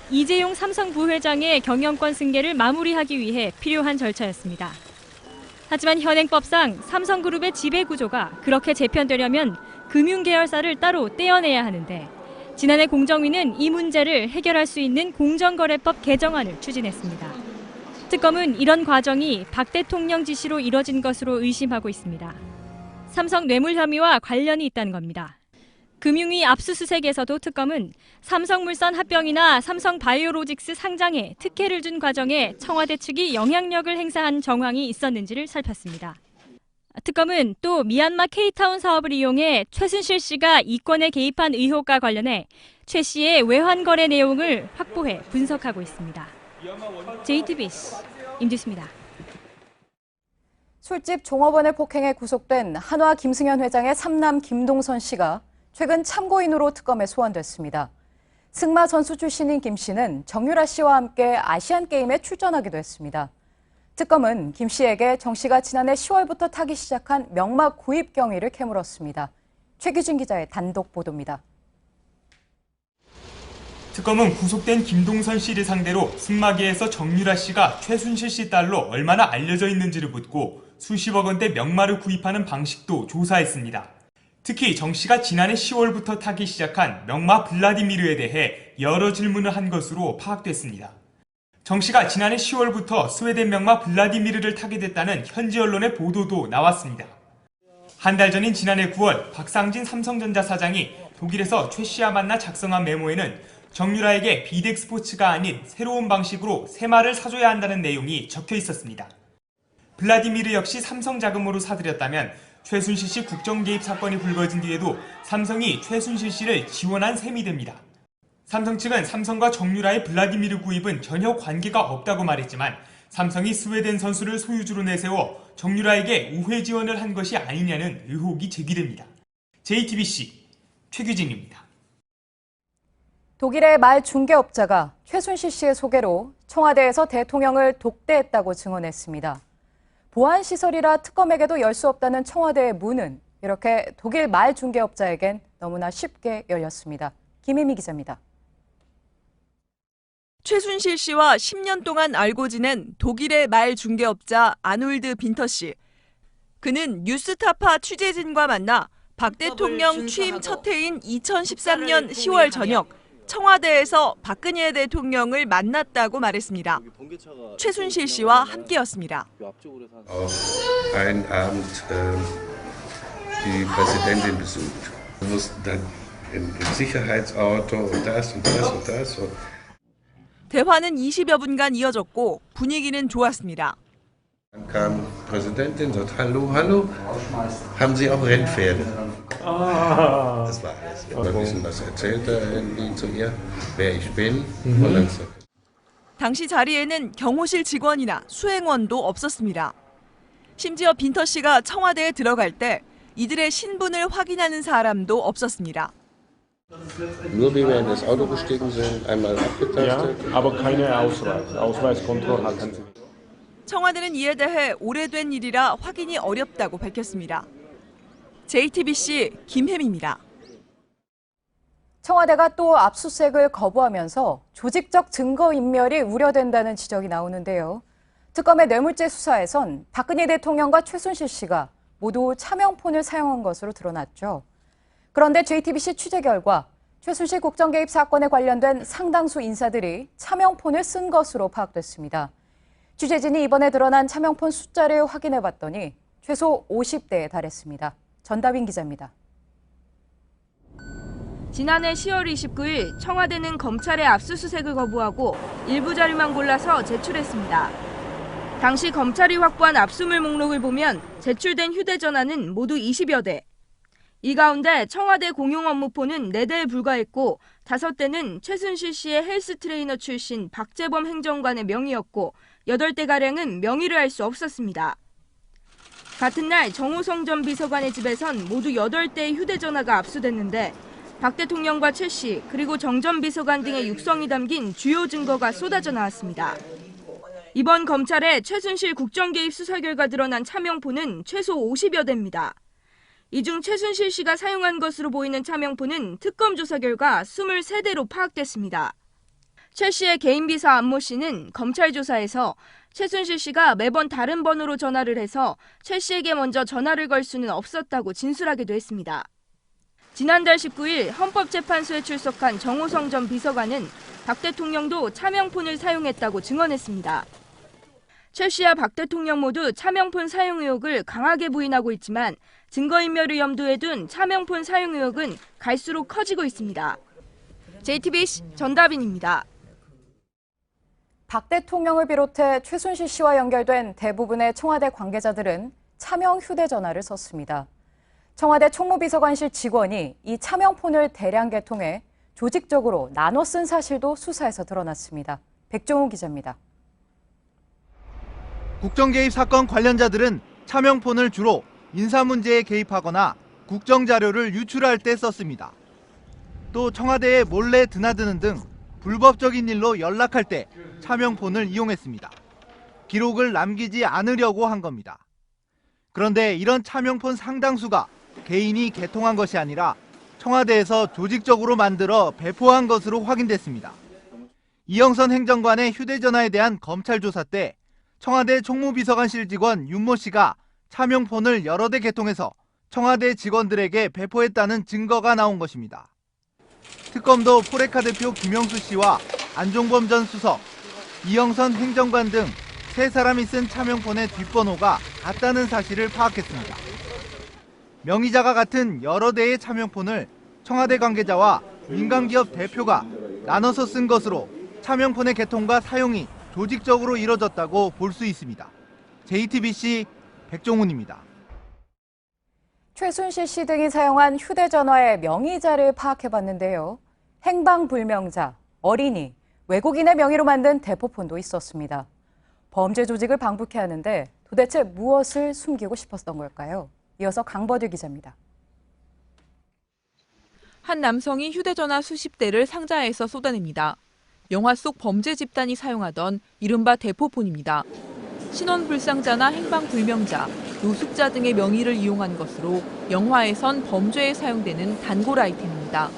이재용 삼성 부회장의 경영권 승계를 마무리하기 위해 필요한 절차였습니다. 하지만 현행법상 삼성그룹의 지배구조가 그렇게 재편되려면 금융계열사를 따로 떼어내야 하는데 지난해 공정위는 이 문제를 해결할 수 있는 공정거래법 개정안을 추진했습니다. 특검은 이런 과정이 박 대통령 지시로 이뤄진 것으로 의심하고 있습니다. 삼성 뇌물 혐의와 관련이 있다는 겁니다. 금융위 압수수색에서도 특검은 삼성물산 합병이나 삼성바이오로직스 상장에 특혜를 준 과정에 청와대 측이 영향력을 행사한 정황이 있었는지를 살폈습니다. 특검은 또 미얀마 K타운 사업을 이용해 최순실 씨가 이권에 개입한 의혹과 관련해 최 씨의 외환 거래 내용을 확보해 분석하고 있습니다. JTBC 임지수입니다. 술집 종업원을 폭행해 구속된 한화 김승현 회장의 삼남 김동선 씨가 최근 참고인으로 특검에 소환됐습니다. 승마 선수 출신인 김 씨는 정유라 씨와 함께 아시안게임에 출전하기도 했습니다. 특검은 김 씨에게 정 씨가 지난해 10월부터 타기 시작한 명마 구입 경위를 캐물었습니다. 최규진 기자의 단독 보도입니다. 특검은 구속된 김동선 씨를 상대로 승마계에서 정유라 씨가 최순실 씨 딸로 얼마나 알려져 있는지를 묻고 수십억 원대 명마를 구입하는 방식도 조사했습니다. 특히 정 씨가 지난해 10월부터 타기 시작한 명마 블라디미르에 대해 여러 질문을 한 것으로 파악됐습니다. 정 씨가 지난해 10월부터 스웨덴 명마 블라디미르를 타게 됐다는 현지 언론의 보도도 나왔습니다. 한 달 전인 지난해 9월 박상진 삼성전자 사장이 독일에서 최 씨와 만나 작성한 메모에는 정유라에게 비덱 스포츠가 아닌 새로운 방식으로 새마를 사줘야 한다는 내용이 적혀 있었습니다. 블라디미르 역시 삼성 자금으로 사들였다면 최순실 씨 국정 개입 사건이 불거진 뒤에도 삼성이 최순실 씨를 지원한 셈이 됩니다. 삼성 측은 삼성과 정유라의 블라디미르 구입은 전혀 관계가 없다고 말했지만 삼성이 스웨덴 선수를 소유주로 내세워 정유라에게 우회 지원을 한 것이 아니냐는 의혹이 제기됩니다. JTBC 최규진입니다. 독일의 말 중개업자가 최순실 씨의 소개로 청와대에서 대통령을 독대했다고 증언했습니다. 보안시설이라 특검에게도 열 수 없다는 청와대의 문은 이렇게 독일 말 중개업자에겐 너무나 쉽게 열렸습니다. 김혜미 기자입니다. 최순실 씨와 10년 동안 알고 지낸 독일의 말 중개업자 아놀드 빈터 씨. 그는 뉴스타파 취재진과 만나 박 대통령 취임 첫 해인 2013년 10월 저녁 청와대에서 박근혜 대통령을 만났다고 말했습니다. 최순실 씨와 함께였습니다. Einen Abend die Präsidentin besucht. Wir mussten dann im Sicherheitsauto und das und das und das. 대화는 20여 분간 이어졌고 분위기는 좋았습니다. Dann kam die Präsidentin, sagt Hallo, hallo, haben Sie auch Rennpferde? Das war alles. Ich habe ein bisschen was erzählt zu ihr, wer ich bin. Und dann so. 당시 자리에는 경호실 직원이나 수행원도 없었습니다. 심지어 빈터 씨가 청와대에 들어갈 때 이들의 신분을 확인하는 사람도 없었습니다. Nur wie wir in das Auto gestiegen sind, einmal abgetastet. Ja, aber keine Ausweis. Ausweiskontrolle hatten sie. 청와대는 이에 대해 오래된 일이라 확인이 어렵다고 밝혔습니다. JTBC 김혜미입니다. 청와대가 또 압수수색을 거부하면서 조직적 증거인멸이 우려된다는 지적이 나오는데요. 특검의 뇌물죄 수사에선 박근혜 대통령과 최순실 씨가 모두 차명폰을 사용한 것으로 드러났죠. 그런데 JTBC 취재 결과 최순실 국정 개입 사건에 관련된 상당수 인사들이 차명폰을 쓴 것으로 파악됐습니다. 취재진이 이번에 드러난 차명폰 숫자를 확인해봤더니 최소 50대에 달했습니다. 전다빈 기자입니다. 지난해 10월 29일 청와대는 검찰의 압수수색을 거부하고 일부 자료만 골라서 제출했습니다. 당시 검찰이 확보한 압수물 목록을 보면 제출된 휴대전화는 모두 20여 대. 이 가운데 청와대 공용 업무폰은 4대에 불과했고 5대는 최순실 씨의 헬스 트레이너 출신 박재범 행정관의 명의였고 8대가량은 명의를 알 수 없었습니다. 같은 날 정호성 전 비서관의 집에선 모두 8대의 휴대전화가 압수됐는데 박 대통령과 최 씨 그리고 정 전 비서관 등의 육성이 담긴 주요 증거가 쏟아져 나왔습니다. 이번 검찰의 최순실 국정 개입 수사 결과 드러난 차명폰은 최소 50여 대입니다. 이 중 최순실 씨가 사용한 것으로 보이는 차명폰은 특검 조사 결과 23대로 파악됐습니다. 최 씨의 개인 비서 안모 씨는 검찰 조사에서 최순실 씨가 매번 다른 번호로 전화를 해서 최 씨에게 먼저 전화를 걸 수는 없었다고 진술하기도 했습니다. 지난달 19일 헌법재판소에 출석한 정호성 전 비서관은 박 대통령도 차명폰을 사용했다고 증언했습니다. 최 씨와 박 대통령 모두 차명폰 사용 의혹을 강하게 부인하고 있지만 증거인멸을 염두에 둔 차명폰 사용 의혹은 갈수록 커지고 있습니다. JTBC 전다빈입니다. 박 대통령을 비롯해 최순실 씨와 연결된 대부분의 청와대 관계자들은 차명 휴대전화를 썼습니다. 청와대 총무비서관실 직원이 이 차명폰을 대량 개통해 조직적으로 나눠 쓴 사실도 수사에서 드러났습니다. 백종우 기자입니다. 국정개입 사건 관련자들은 차명폰을 주로 인사 문제에 개입하거나 국정자료를 유출할 때 썼습니다. 또 청와대에 몰래 드나드는 등 불법적인 일로 연락할 때 차명폰을 이용했습니다. 기록을 남기지 않으려고 한 겁니다. 그런데 이런 차명폰 상당수가 개인이 개통한 것이 아니라 청와대에서 조직적으로 만들어 배포한 것으로 확인됐습니다. 이영선 행정관의 휴대전화에 대한 검찰 조사 때 청와대 총무비서관실 직원 윤모 씨가 차명폰을 여러 대 개통해서 청와대 직원들에게 배포했다는 증거가 나온 것입니다. 특검도 포레카 대표 김영수 씨와 안종범 전 수석, 이영선 행정관 등 세 사람이 쓴 차명폰의 뒷번호가 같다는 사실을 파악했습니다. 명의자가 같은 여러 대의 차명폰을 청와대 관계자와 민간기업 대표가 나눠서 쓴 것으로 차명폰의 개통과 사용이 조직적으로 이뤄졌다고 볼 수 있습니다. JTBC 백종훈입니다. 최순실 씨 등이 사용한 휴대전화의 명의자를 파악해봤는데요. 행방불명자, 어린이, 외국인의 명의로 만든 대포폰도 있었습니다. 범죄 조직을 방북해 하는데 도대체 무엇을 숨기고 싶었던 걸까요? 이어서 강버드 기자입니다. 한 남성이 휴대전화 수십 대를 상자에서 쏟아냅니다. 영화 속 범죄 집단이 사용하던 이른바 대포폰입니다. 신원불상자나 행방불명자, 노숙자 등의 명의를 이용한 것으로 영화에선 범죄에 사용되는 단골 아이템입니다.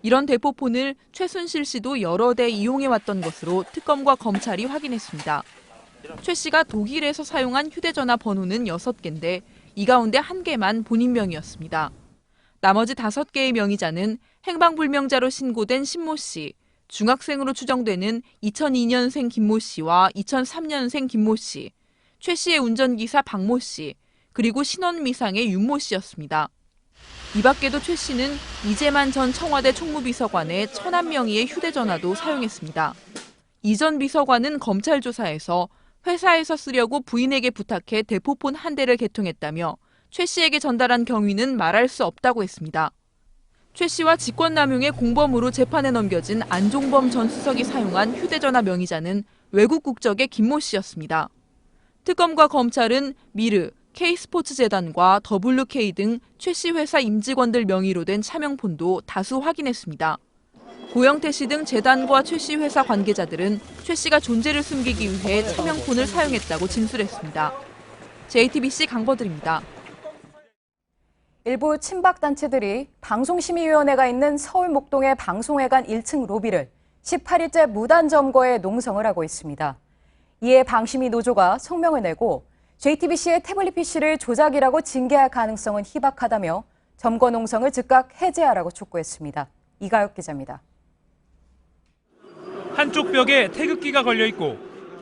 이런 대포폰을 최순실 씨도 여러 대 이용해왔던 것으로 특검과 검찰이 확인했습니다. 최 씨가 독일에서 사용한 휴대전화 번호는 6개인데 이 가운데 1개만 본인 명의였습니다. 나머지 5개의 명의자는 행방불명자로 신고된 신모 씨, 중학생으로 추정되는 2002년생 김모 씨와 2003년생 김모 씨, 최 씨의 운전기사 박모 씨, 그리고 신원미상의 윤모 씨였습니다. 이 밖에도 최 씨는 이재만 전 청와대 총무비서관의 천안 명의의 휴대전화도 사용했습니다. 이 전 비서관은 검찰 조사에서 회사에서 쓰려고 부인에게 부탁해 대포폰 1대를 개통했다며 최 씨에게 전달한 경위는 말할 수 없다고 했습니다. 최 씨와 직권남용의 공범으로 재판에 넘겨진 안종범 전 수석이 사용한 휴대전화 명의자는 외국 국적의 김모 씨였습니다. 특검과 검찰은 미르, K스포츠재단과 WK 등 최 씨 회사 임직원들 명의로 된 차명폰도 다수 확인했습니다. 고영태 씨 등 재단과 최 씨 회사 관계자들은 최 씨가 존재를 숨기기 위해 차명폰을 사용했다고 진술했습니다. JTBC 강버들입니다. 일부 친박단체들이 방송심의위원회가 있는 서울 목동의 방송회관 1층 로비를 18일째 무단 점거해 농성을 하고 있습니다. 이에 방심위 노조가 성명을 내고 JTBC의 태블릿 PC를 조작이라고 징계할 가능성은 희박하다며 점거 농성을 즉각 해제하라고 촉구했습니다. 이가혁 기자입니다. 한쪽 벽에 태극기가 걸려 있고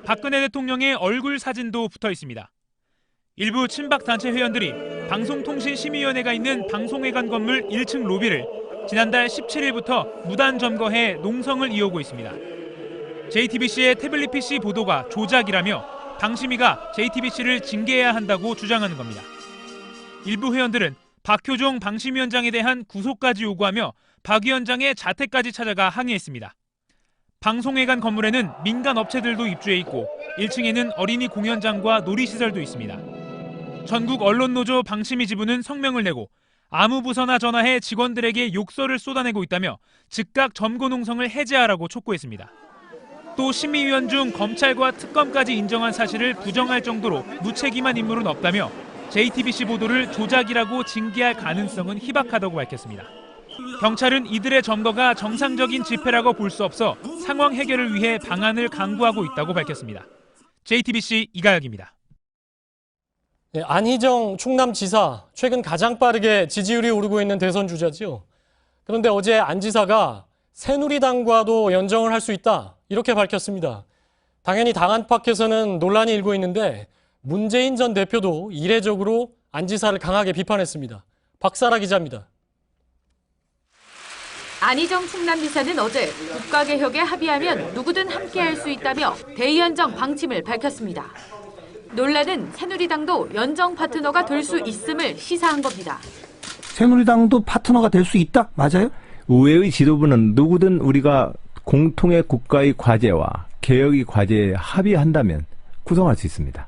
박근혜 대통령의 얼굴 사진도 붙어 있습니다. 일부 친박 단체 회원들이 방송통신심의위원회가 있는 방송회관 건물 1층 로비를 지난달 17일부터 무단 점거해 농성을 이어오고 있습니다. JTBC의 태블릿 PC 보도가 조작이라며 방심위가 JTBC를 징계해야 한다고 주장하는 겁니다. 일부 회원들은 박효종 방심위원장에 대한 구속까지 요구하며 박 위원장의 자택까지 찾아가 항의했습니다. 방송회관 건물에는 민간 업체들도 입주해 있고 1층에는 어린이 공연장과 놀이시설도 있습니다. 전국 언론노조 방심위 지부는 성명을 내고 아무 부서나 전화해 직원들에게 욕설을 쏟아내고 있다며 즉각 점거 농성을 해제하라고 촉구했습니다. 또 심의위원 중 검찰과 특검까지 인정한 사실을 부정할 정도로 무책임한 인물은 없다며 JTBC 보도를 조작이라고 징계할 가능성은 희박하다고 밝혔습니다. 경찰은 이들의 점거가 정상적인 집회라고 볼 수 없어 상황 해결을 위해 방안을 강구하고 있다고 밝혔습니다. JTBC 이가혁입니다. 네, 안희정 충남지사, 최근 가장 빠르게 지지율이 오르고 있는 대선 주자지요. 그런데 어제 안 지사가 새누리당과도 연정을 할 수 있다, 이렇게 밝혔습니다. 당연히 당 안팎에서는 논란이 일고 있는데 문재인 전 대표도 이례적으로 안 지사를 강하게 비판했습니다. 박사라 기자입니다. 안희정 충남지사는 어제 국가개혁에 합의하면 누구든 함께할 수 있다며 대연정 방침을 밝혔습니다. 논란은 새누리당도 연정 파트너가 될 수 있음을 시사한 겁니다. 새누리당도 파트너가 될 수 있다? 맞아요? 의회의 지도부는 누구든 우리가 공통의 국가의 과제와 개혁의 과제에 합의한다면 구성할 수 있습니다.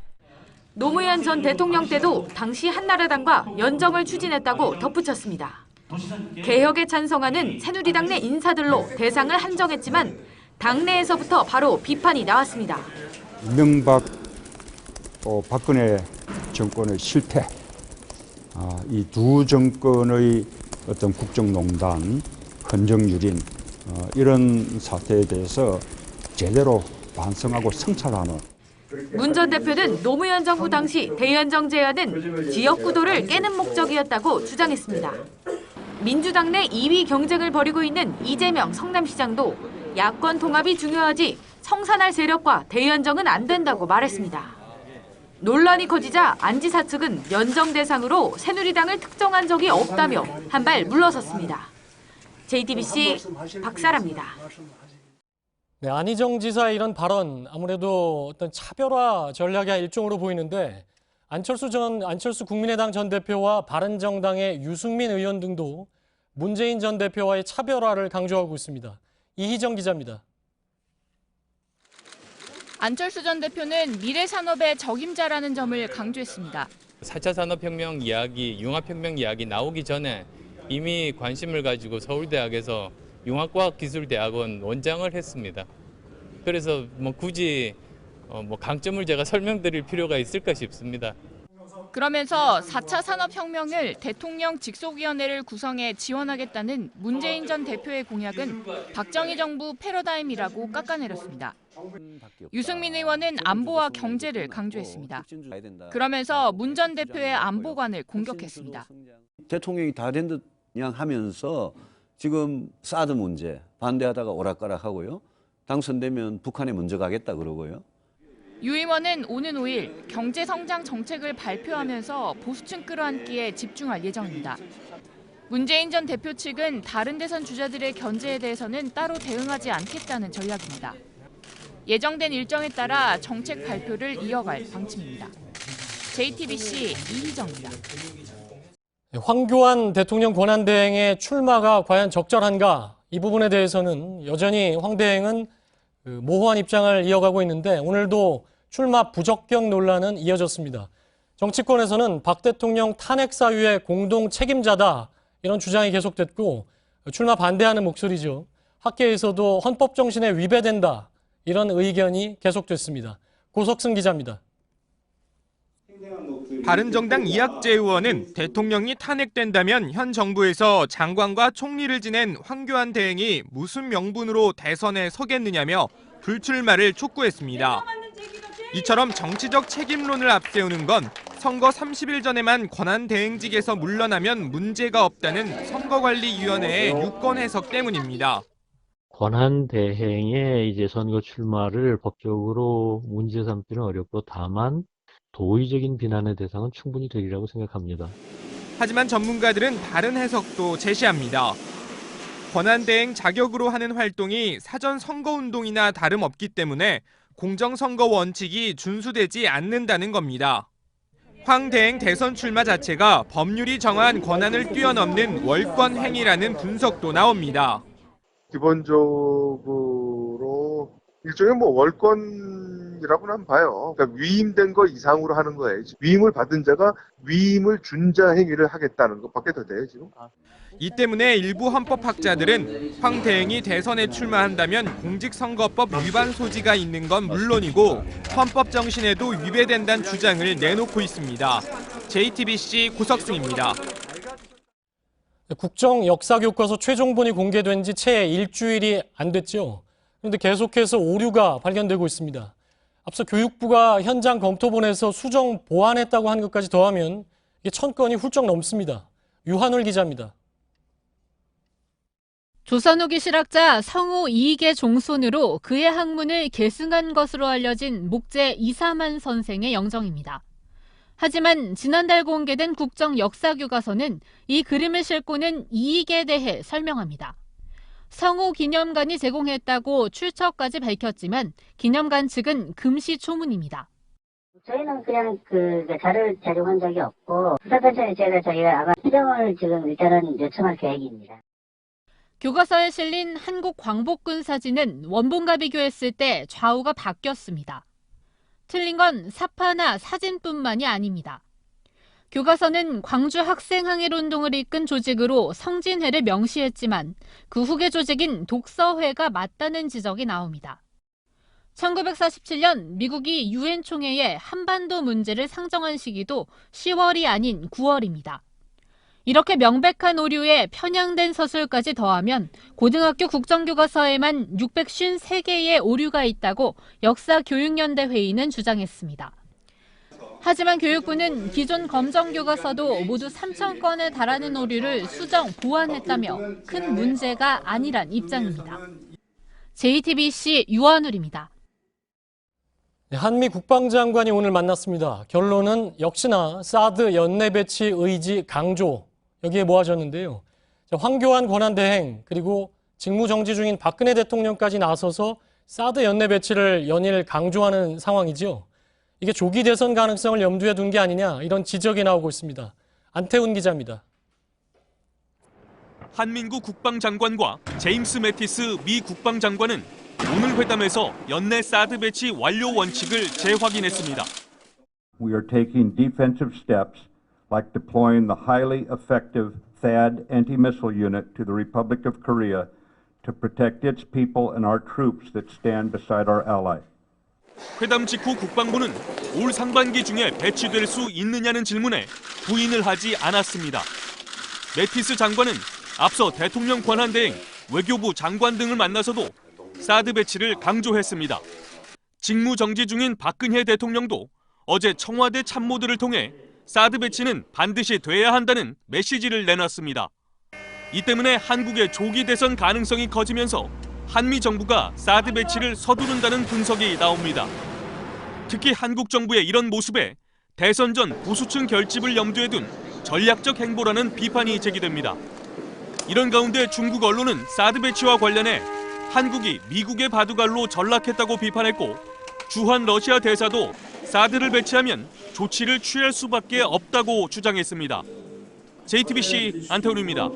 노무현 전 대통령 때도 당시 한나라당과 연정을 추진했다고 덧붙였습니다. 개혁에 찬성하는 새누리당 내 인사들로 대상을 한정했지만 당내에서부터 바로 비판이 나왔습니다. 이명박 박근혜 정권의 실패, 이 두 정권의 어떤 국정농단, 헌정유린 이런 사태에 대해서 제대로 반성하고 성찰하는. 문 전 대표는 노무현 정부 당시 대연정 제안은 지역구도를 깨는 목적이었다고 주장했습니다. 민주당 내 2위 경쟁을 벌이고 있는 이재명 성남시장도 야권 통합이 중요하지 청산할 세력과 대연정은 안 된다고 말했습니다. 논란이 커지자 안 지사 측은 연정 대상으로 새누리당을 특정한 적이 없다며 한 발 물러섰습니다. JTBC 박사라입니다. 네, 안희정 지사의 이런 발언, 아무래도 어떤 차별화 전략의 일종으로 보이는데 안철수 국민의당 전 대표와 바른정당의 유승민 의원 등도 문재인 전 대표와의 차별화를 강조하고 있습니다. 이희정 기자입니다. 안철수 전 대표는 미래 산업의 적임자라는 점을 강조했습니다. 4차 산업혁명 이야기, 융합혁명 이야기 나오기 전에 이미 관심을 가지고 서울대학에서 융합과학기술대학원 원장을 했습니다. 그래서 굳이 강점을 제가 설명드릴 필요가 있을까 싶습니다. 그러면서 4차 산업혁명을 대통령 직속위원회를 구성해 지원하겠다는 문재인 전 대표의 공약은 박정희 정부 패러다임이라고 깎아내렸습니다. 유승민 의원은 안보와 경제를 강조했습니다. 그러면서 문 전 대표의 안보관을 공격했습니다. 대통령이 다 된 듯 그냥 하면서 지금 사드 문제 반대하다가 오락가락하고요. 당선되면 북한에 먼저 가겠다 그러고요. 유 의원은 오는 5일 경제성장 정책을 발표하면서 보수층 끌어안기에 집중할 예정입니다. 문재인 전 대표 측은 다른 대선 주자들의 견제에 대해서는 따로 대응하지 않겠다는 전략입니다. 예정된 일정에 따라 정책 발표를 이어갈 방침입니다. JTBC 이희정입니다. 황교안 대통령 권한대행의 출마가 과연 적절한가? 이 부분에 대해서는 여전히 황 대행은 모호한 입장을 이어가고 있는데 오늘도 출마 부적격 논란은 이어졌습니다. 정치권에서는 박 대통령 탄핵 사유의 공동 책임자다, 이런 주장이 계속됐고 출마 반대하는 목소리죠. 학계에서도 헌법 정신에 위배된다, 이런 의견이 계속됐습니다. 고석승 기자입니다. 바른정당 이학재 의원은 대통령이 탄핵된다면 현 정부에서 장관과 총리를 지낸 황교안 대행이 무슨 명분으로 대선에 서겠느냐며 불출마를 촉구했습니다. 이처럼 정치적 책임론을 앞세우는 건 선거 30일 전에만 권한대행직에서 물러나면 문제가 없다는 선거관리위원회의 유권 해석 때문입니다. 권한대행의 이제 선거 출마를 법적으로 문제 삼기는 어렵고 다만 도의적인 비난의 대상은 충분히 되리라고 생각합니다. 하지만 전문가들은 다른 해석도 제시합니다. 권한대행 자격으로 하는 활동이 사전 선거운동이나 다름없기 때문에 공정선거 원칙이 준수되지 않는다는 겁니다. 황 대행 대선 출마 자체가 법률이 정한 권한을 뛰어넘는 월권 행위라는 분석도 나옵니다. 기본적으로 일종의 월권이라고는 봐요. 그러니까 위임된 거 이상으로 하는 거예요. 위임을 받은 자가 위임을 준 자 행위를 하겠다는 것밖에 더 돼요, 지금. 이 때문에 일부 헌법학자들은 황 대행이 대선에 출마한다면 공직선거법 위반 소지가 있는 건 물론이고 헌법 정신에도 위배된다는 주장을 내놓고 있습니다. JTBC 고석승입니다. 국정 역사교과서 최종본이 공개된 지 채 일주일이 안 됐죠. 그런데 계속해서 오류가 발견되고 있습니다. 앞서 교육부가 현장 검토본에서 수정 보완했다고 한 것까지 더하면 이게 1000건이 훌쩍 넘습니다. 유한울 기자입니다. 조선 후기 실학자 성우 이익의 종손으로 그의 학문을 계승한 것으로 알려진 목재 이사만 선생의 영정입니다. 하지만 지난달 공개된 국정 역사교과서는 이 그림을 싣고는 이익에 대해 설명합니다. 성우 기념관이 제공했다고 출처까지 밝혔지만 기념관 측은 금시초문입니다. 저희는 그냥 자료를 제공한 적이 없고 수사편찬에 저희가 아마 수정을 지금 일단은 요청할 계획입니다. 교과서에 실린 한국 광복군 사진은 원본과 비교했을 때 좌우가 바뀌었습니다. 틀린 건 사파나 사진뿐만이 아닙니다. 교과서는 광주 학생항일운동을 이끈 조직으로 성진회를 명시했지만 그 후계 조직인 독서회가 맞다는 지적이 나옵니다. 1947년 미국이 유엔 총회에 한반도 문제를 상정한 시기도 10월이 아닌 9월입니다. 이렇게 명백한 오류에 편향된 서술까지 더하면 고등학교 국정교과서에만 653개의 오류가 있다고 역사교육연대 회의는 주장했습니다. 하지만 교육부는 기존 검정교과서도 모두 3,000건에 달하는 오류를 수정, 보완했다며 큰 문제가 아니란 입장입니다. JTBC 유한울입니다. 한미 국방장관이 오늘 만났습니다. 결론은 역시나 사드 연내 배치 의지 강조, 여기에 모아졌는데요. 황교안 권한대행 그리고 직무정지 중인 박근혜 대통령까지 나서서 사드 연내 배치를 연일 강조하는 상황이죠. 이게 조기 대선 가능성을 염두에 둔 게 아니냐, 이런 지적이 나오고 있습니다. 안태훈 기자입니다. 한민구 국방장관과 제임스 매티스 미 국방장관은 오늘 회담에서 연내 사드 배치 완료 원칙을 재확인했습니다. We are taking defensive steps like deploying the highly effective THAAD anti-missile unit to the Republic of Korea to protect its people and our troops that stand beside our ally. 회담 직후 국방부는 올 상반기 중에 배치될 수 있느냐는 질문에 부인을 하지 않았습니다. 매티스 장관은 앞서 대통령 권한대행, 외교부 장관 등을 만나서도 사드 배치를 강조했습니다. 직무정지 중인 박근혜 대통령도 어제 청와대 참모들을 통해 사드 배치는 반드시 돼야 한다는 메시지를 내놨습니다. 이 때문에 한국의 조기 대선 가능성이 커지면서 한미 정부가 사드 배치를 서두른다는 분석이 나옵니다. 특히 한국 정부의 이런 모습에 대선 전 보수층 결집을 염두에 둔 전략적 행보라는 비판이 제기됩니다. 이런 가운데 중국 언론은 사드 배치와 관련해 한국이 미국의 바둑알로 전락했다고 비판했고, 주한 러시아 대사도 사드를 배치하면 조치를 취할 수밖에 없다고 주장했습니다. JTBC 안태훈입니다.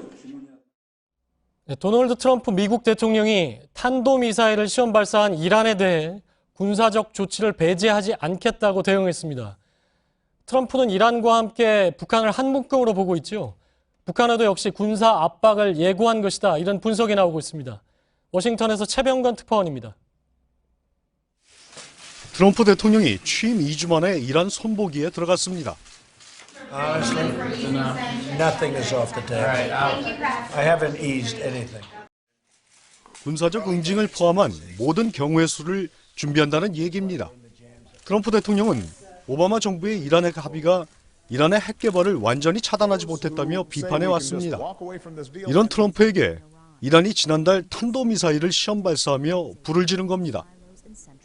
도널드 트럼프 미국 대통령이 탄도미사일을 시험 발사한 이란에 대해 군사적 조치를 배제하지 않겠다고 대응했습니다. 트럼프는 이란과 함께 북한을 한 묶음으로 보고 있죠. 북한에도 역시 군사 압박을 예고한 것이다, 이런 분석이 나오고 있습니다. 워싱턴에서 최병건 특파원입니다. 트럼프 대통령이 취임 2주 만에 이란 손보기에 들어갔습니다. 군사적 응징을 포함한 모든 경우의 수를 준비한다는 얘기입니다. 트럼프 대통령은 오바마 정부의 이란 핵 합의가 이란의 핵 개발을 완전히 차단하지 못했다며 비판해 왔습니다. 이런 트럼프에게 이란이 지난달 탄도미사일을 시험 발사하며 불을 지른 겁니다.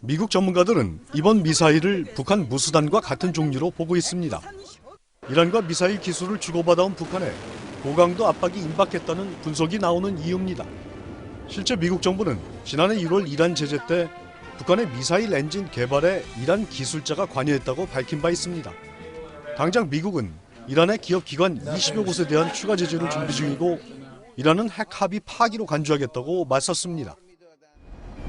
미국 전문가들은 이번 미사일을 북한 무수단과 같은 종류로 보고 있습니다. 이란과 미사일 기술을 주고받아온 북한에 고강도 압박이 임박했다는 분석이 나오는 이유입니다. 실제 미국 정부는 지난해 1월 이란 제재 때 북한의 미사일 엔진 개발에 이란 기술자가 관여했다고 밝힌 바 있습니다. 당장 미국은 이란의 기업 기관 20여 곳에 대한 추가 제재를 준비 중이고, 이란은 핵 합의 파기로 간주하겠다고 맞섰습니다.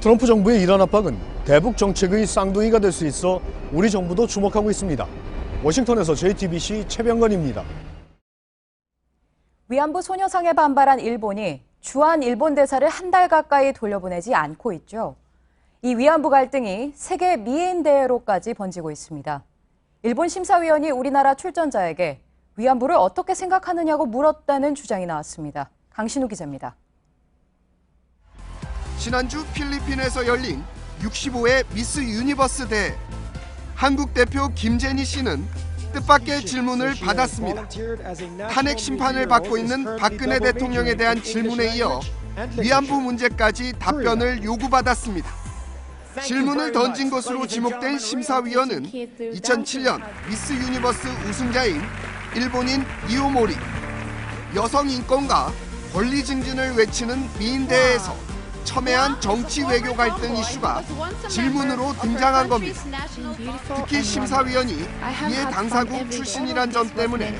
트럼프 정부의 이란 압박은 대북 정책의 쌍둥이가 될 수 있어 우리 정부도 주목하고 있습니다. 워싱턴에서 JTBC 최병건입니다. 위안부 소녀상에 반발한 일본이 주한 일본 대사를 한 달 가까이 돌려보내지 않고 있죠. 이 위안부 갈등이 세계 미인 대회로까지 번지고 있습니다. 일본 심사위원이 우리나라 출전자에게 위안부를 어떻게 생각하느냐고 물었다는 주장이 나왔습니다. 강신우 기자입니다. 지난주 필리핀에서 열린 65회 미스 유니버스 대회. 한국 대표 김제니 씨는 뜻밖의 질문을 받았습니다. 탄핵 심판을 받고 있는 박근혜 대통령에 대한 질문에 이어 위안부 문제까지 답변을 요구받았습니다. 질문을 던진 것으로 지목된 심사위원은 2007년 미스 유니버스 우승자인 일본인 이오모리, 여성 인권과 권리 증진을 외치는 미인대회에서 첨예한 정치 외교 갈등 이슈가 질문으로 등장한 겁니다. 특히 심사위원이 이해 당사국 출신이란 점 때문에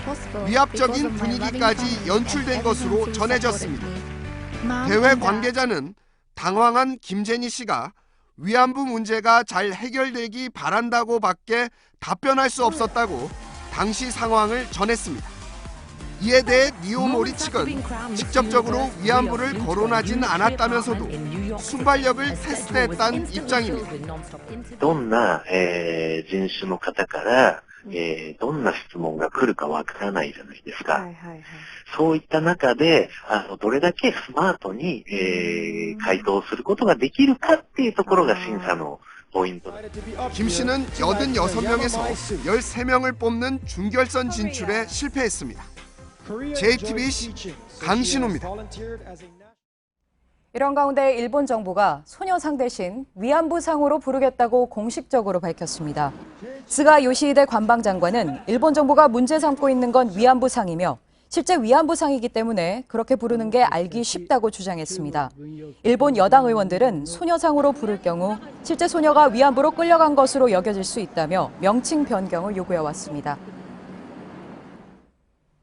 위압적인 분위기까지 연출된 것으로 전해졌습니다. 대회 관계자는 당황한 김제니 씨가 위안부 문제가 잘 해결되기 바란다고 밖에 답변할 수 없었다고 당시 상황을 전했습니다. 이에 대해 니오모리 측은 직접적으로 위안부를 거론하진 않았다면서도 순발력을 테스트했다는 입장입니다. どんな人種の方からどんな質問が来るかわからないじゃないですか。そういった中でどれだけスマートに回答することができるかっていうところが審査のポイント。 김 씨는 86명에서 13명을 뽑는 준결선 진출에 실패했습니다. JTBC 강신우입니다. 이런 가운데 일본 정부가 소녀상 대신 위안부상으로 부르겠다고 공식적으로 밝혔습니다. 스가 요시히데 관방장관은 일본 정부가 문제 삼고 있는 건 위안부상이며 실제 위안부상이기 때문에 그렇게 부르는 게 알기 쉽다고 주장했습니다. 일본 여당 의원들은 소녀상으로 부를 경우 실제 소녀가 위안부로 끌려간 것으로 여겨질 수 있다며 명칭 변경을 요구해왔습니다.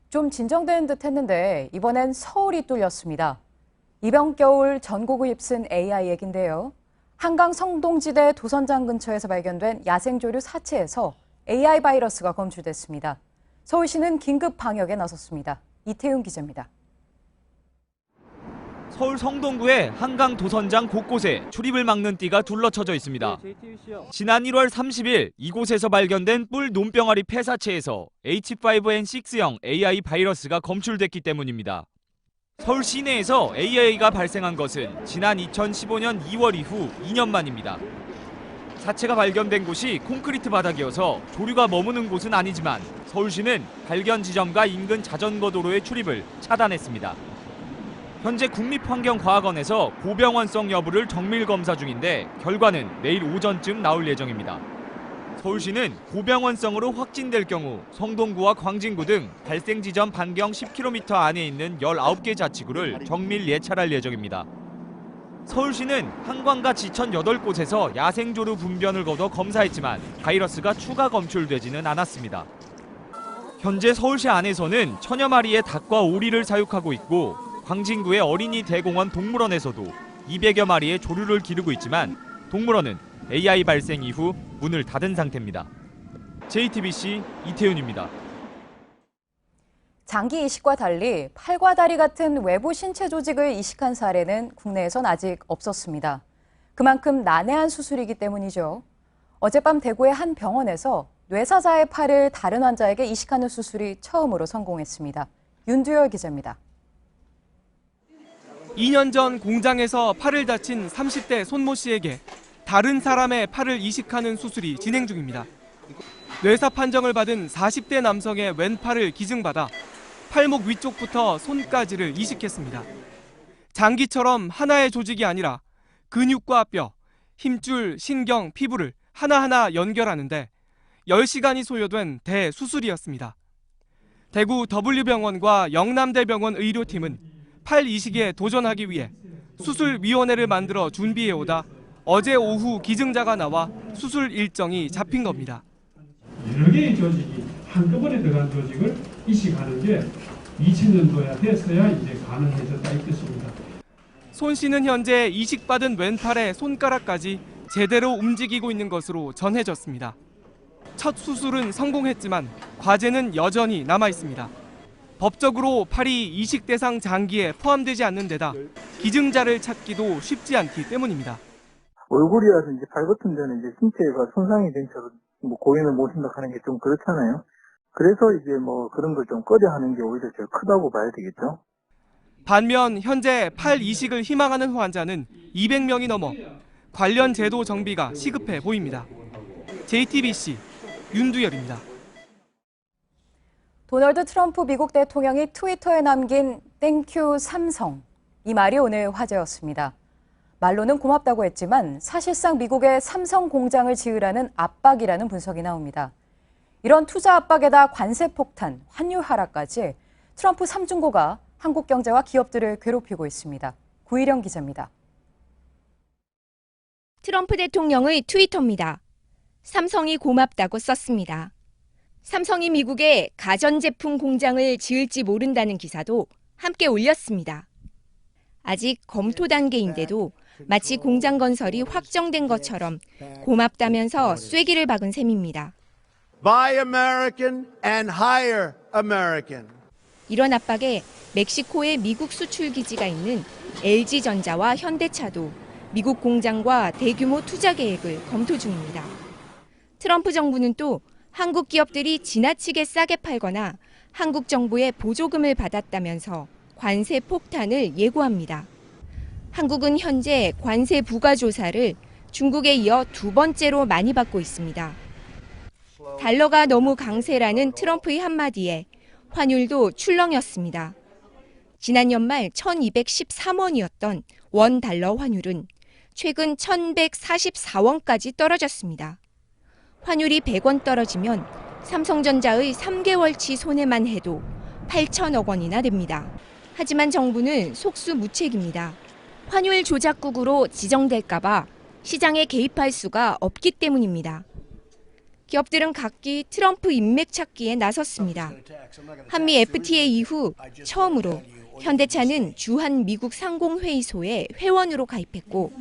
좀 진정된 듯 했는데 이번엔 서울이 뚫렸습니다. 이번 겨울 전국을 휩쓴 AI 얘긴데요. 한강 성동지대 도선장 근처에서 발견된 야생조류 사체에서 AI 바이러스가 검출됐습니다. 서울시는 긴급 방역에 나섰습니다. 이태윤 기자입니다. 서울 성동구의 한강 도선장 곳곳에 출입을 막는 띠가 둘러쳐져 있습니다. 지난 1월 30일 이곳에서 발견된 뿔 논병아리 폐사체에서 H5N6형 AI 바이러스가 검출됐기 때문입니다. 서울 시내에서 AI가 발생한 것은 지난 2015년 2월 이후 2년 만입니다. 사체가 발견된 곳이 콘크리트 바닥이어서 조류가 머무는 곳은 아니지만 서울시는 발견 지점과 인근 자전거 도로의 출입을 차단했습니다. 현재 국립환경과학원에서 고병원성 여부를 정밀 검사 중인데 결과는 내일 오전쯤 나올 예정입니다. 서울시는 고병원성으로 확진될 경우 성동구와 광진구 등 발생 지점 반경 10km 안에 있는 19개 자치구를 정밀 예찰할 예정입니다. 서울시는 한강과 지천 8곳에서 야생조류 분변을 거둬 검사했지만 바이러스가 추가 검출되지는 않았습니다. 현재 서울시 안에서는 천여 마리의 닭과 오리를 사육하고 있고 광진구의 어린이 대공원 동물원에서도 200여 마리의 조류를 기르고 있지만 동물원은 AI 발생 이후 문을 닫은 상태입니다. JTBC 이태윤입니다. 장기 이식과 달리 팔과 다리 같은 외부 신체 조직을 이식한 사례는 국내에선 아직 없었습니다. 그만큼 난해한 수술이기 때문이죠. 어젯밤 대구의 한 병원에서 뇌사자의 팔을 다른 환자에게 이식하는 수술이 처음으로 성공했습니다. 윤두열 기자입니다. 2년 전 공장에서 팔을 다친 30대 손모 씨에게 다른 사람의 팔을 이식하는 수술이 진행 중입니다. 뇌사 판정을 받은 40대 남성의 왼팔을 기증받아 팔목 위쪽부터 손까지를 이식했습니다. 장기처럼 하나의 조직이 아니라 근육과 뼈, 힘줄, 신경, 피부를 하나하나 연결하는데 10시간이 소요된 대수술이었습니다. 대구 W병원과 영남대병원 의료팀은 팔 이식에 도전하기 위해 수술위원회를 만들어 준비해오다 어제 오후 기증자가 나와 수술 일정이 잡힌 겁니다. 여러 개의 조직이 한꺼번에 들어간 조직을 이식하는 게 2000년도야 됐어야 이제 가능해졌다 이 뜻입니다. 손 씨는 현재 이식받은 왼팔의 손가락까지 제대로 움직이고 있는 것으로 전해졌습니다. 첫 수술은 성공했지만 과제는 여전히 남아 있습니다. 법적으로 팔이 이식 대상 장기에 포함되지 않는 데다 기증자를 찾기도 쉽지 않기 때문입니다. 얼굴이라든지 발 같은 데는 이제 신체가 손상이 된 채로 고인을 모신다 하는 게 좀 그렇잖아요. 그래서 이제 뭐 그런 걸 좀 꺼려하는 게 오히려 제일 크다고 봐야 되겠죠. 반면 현재 팔 이식을 희망하는 환자는 200명이 넘어 관련 제도 정비가 시급해 보입니다. JTBC 윤두열입니다. 도널드 트럼프 미국 대통령이 트위터에 남긴 땡큐 삼성. 이 말이 오늘 화제였습니다. 말로는 고맙다고 했지만 사실상 미국에 삼성 공장을 지으라는 압박이라는 분석이 나옵니다. 이런 투자 압박에다 관세 폭탄, 환율 하락까지 트럼프 3중고가 한국 경제와 기업들을 괴롭히고 있습니다. 구일영 기자입니다. 트럼프 대통령의 트위터입니다. 삼성이 고맙다고 썼습니다. 삼성이 미국에 가전제품 공장을 지을지 모른다는 기사도 함께 올렸습니다. 아직 검토 단계인데도 마치 공장 건설이 확정된 것처럼 고맙다면서 쐐기를 박은 셈입니다. Buy American and hire American. 이런 압박에 멕시코에 미국 수출 기지가 있는 LG전자와 현대차도 미국 공장과 대규모 투자 계획을 검토 중입니다. 트럼프 정부는 또 한국 기업들이 지나치게 싸게 팔거나 한국 정부의 보조금을 받았다면서 관세 폭탄을 예고합니다. 한국은 현재 관세 부과 조사를 중국에 이어 두 번째로 많이 받고 있습니다. 달러가 너무 강세라는 트럼프의 한마디에 환율도 출렁였습니다. 지난 연말 1213원이었던 원 달러 환율은 최근 1144원까지 떨어졌습니다. 환율이 100원 떨어지면 삼성전자의 3개월치 손해만 해도 8천억 원이나 됩니다. 하지만 정부는 속수무책입니다. 환율 조작국으로 지정될까 봐 시장에 개입할 수가 없기 때문입니다. 기업들은 각기 트럼프 인맥 찾기에 나섰습니다. 한미 FTA 이후 처음으로 현대차는 주한 미국 상공회의소에 회원으로 가입했고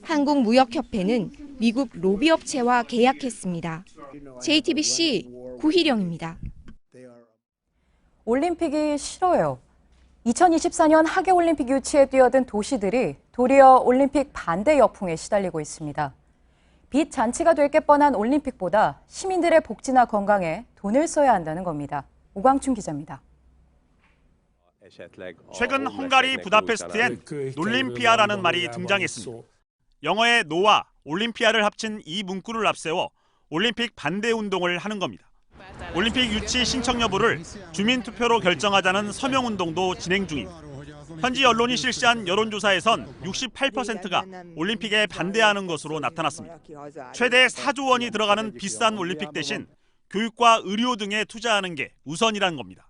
한국무역협회는 미국 로비업체와 계약했습니다. JTBC 구희령입니다. 올림픽이 싫어요. 2024년 하계올림픽 유치에 뛰어든 도시들이 도리어 올림픽 반대 역풍에 시달리고 있습니다. 빚 잔치가 될 게 뻔한 올림픽보다 시민들의 복지나 건강에 돈을 써야 한다는 겁니다. 오광춘 기자입니다. 최근 헝가리 부다페스트엔 놀림피아라는 말이 등장했습니다. 영어의 노와 올림피아를 합친 이 문구를 앞세워 올림픽 반대 운동을 하는 겁니다. 올림픽 유치 신청 여부를 주민투표로 결정하자는 서명운동도 진행 중입니다. 현지 언론이 실시한 여론조사에선 68%가 올림픽에 반대하는 것으로 나타났습니다. 최대 4조 원이 들어가는 비싼 올림픽 대신 교육과 의료 등에 투자하는 게 우선이라는 겁니다.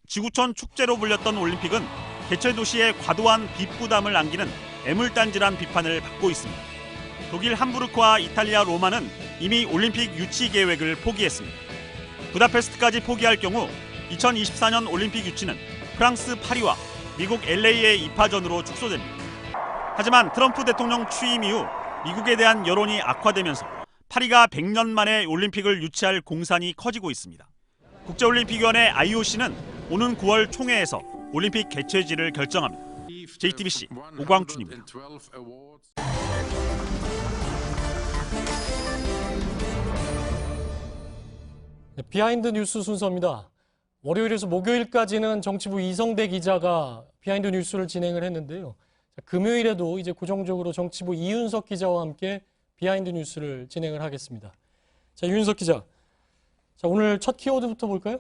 지구촌 축제로 불렸던 올림픽은 개최 도시에 과도한 빚 부담을 안기는 애물단지란 비판을 받고 있습니다. 독일 함부르크와 이탈리아 로마는 이미 올림픽 유치 계획을 포기했습니다. 부다페스트까지 포기할 경우 2024년 올림픽 유치는 프랑스 파리와 미국 LA의 입하전으로 축소됩니다. 하지만 트럼프 대통령 취임 이후 미국에 대한 여론이 악화되면서 파리가 100년 만에 올림픽을 유치할 공산이 커지고 있습니다. 국제올림픽위원회 IOC는 오는 9월 총회에서 올림픽 개최지를 결정합니다. JTBC 오광춘입니다. 비하인드 뉴스 순서입니다. 월요일에서 목요일까지는 정치부 이성대 기자가 비하인드 뉴스를 진행을 했는데요. 금요일에도 이제 고정적으로 정치부 이윤석 기자와 함께 비하인드 뉴스를 진행을 하겠습니다. 자, 이윤석 기자. 자, 오늘 첫 키워드부터 볼까요?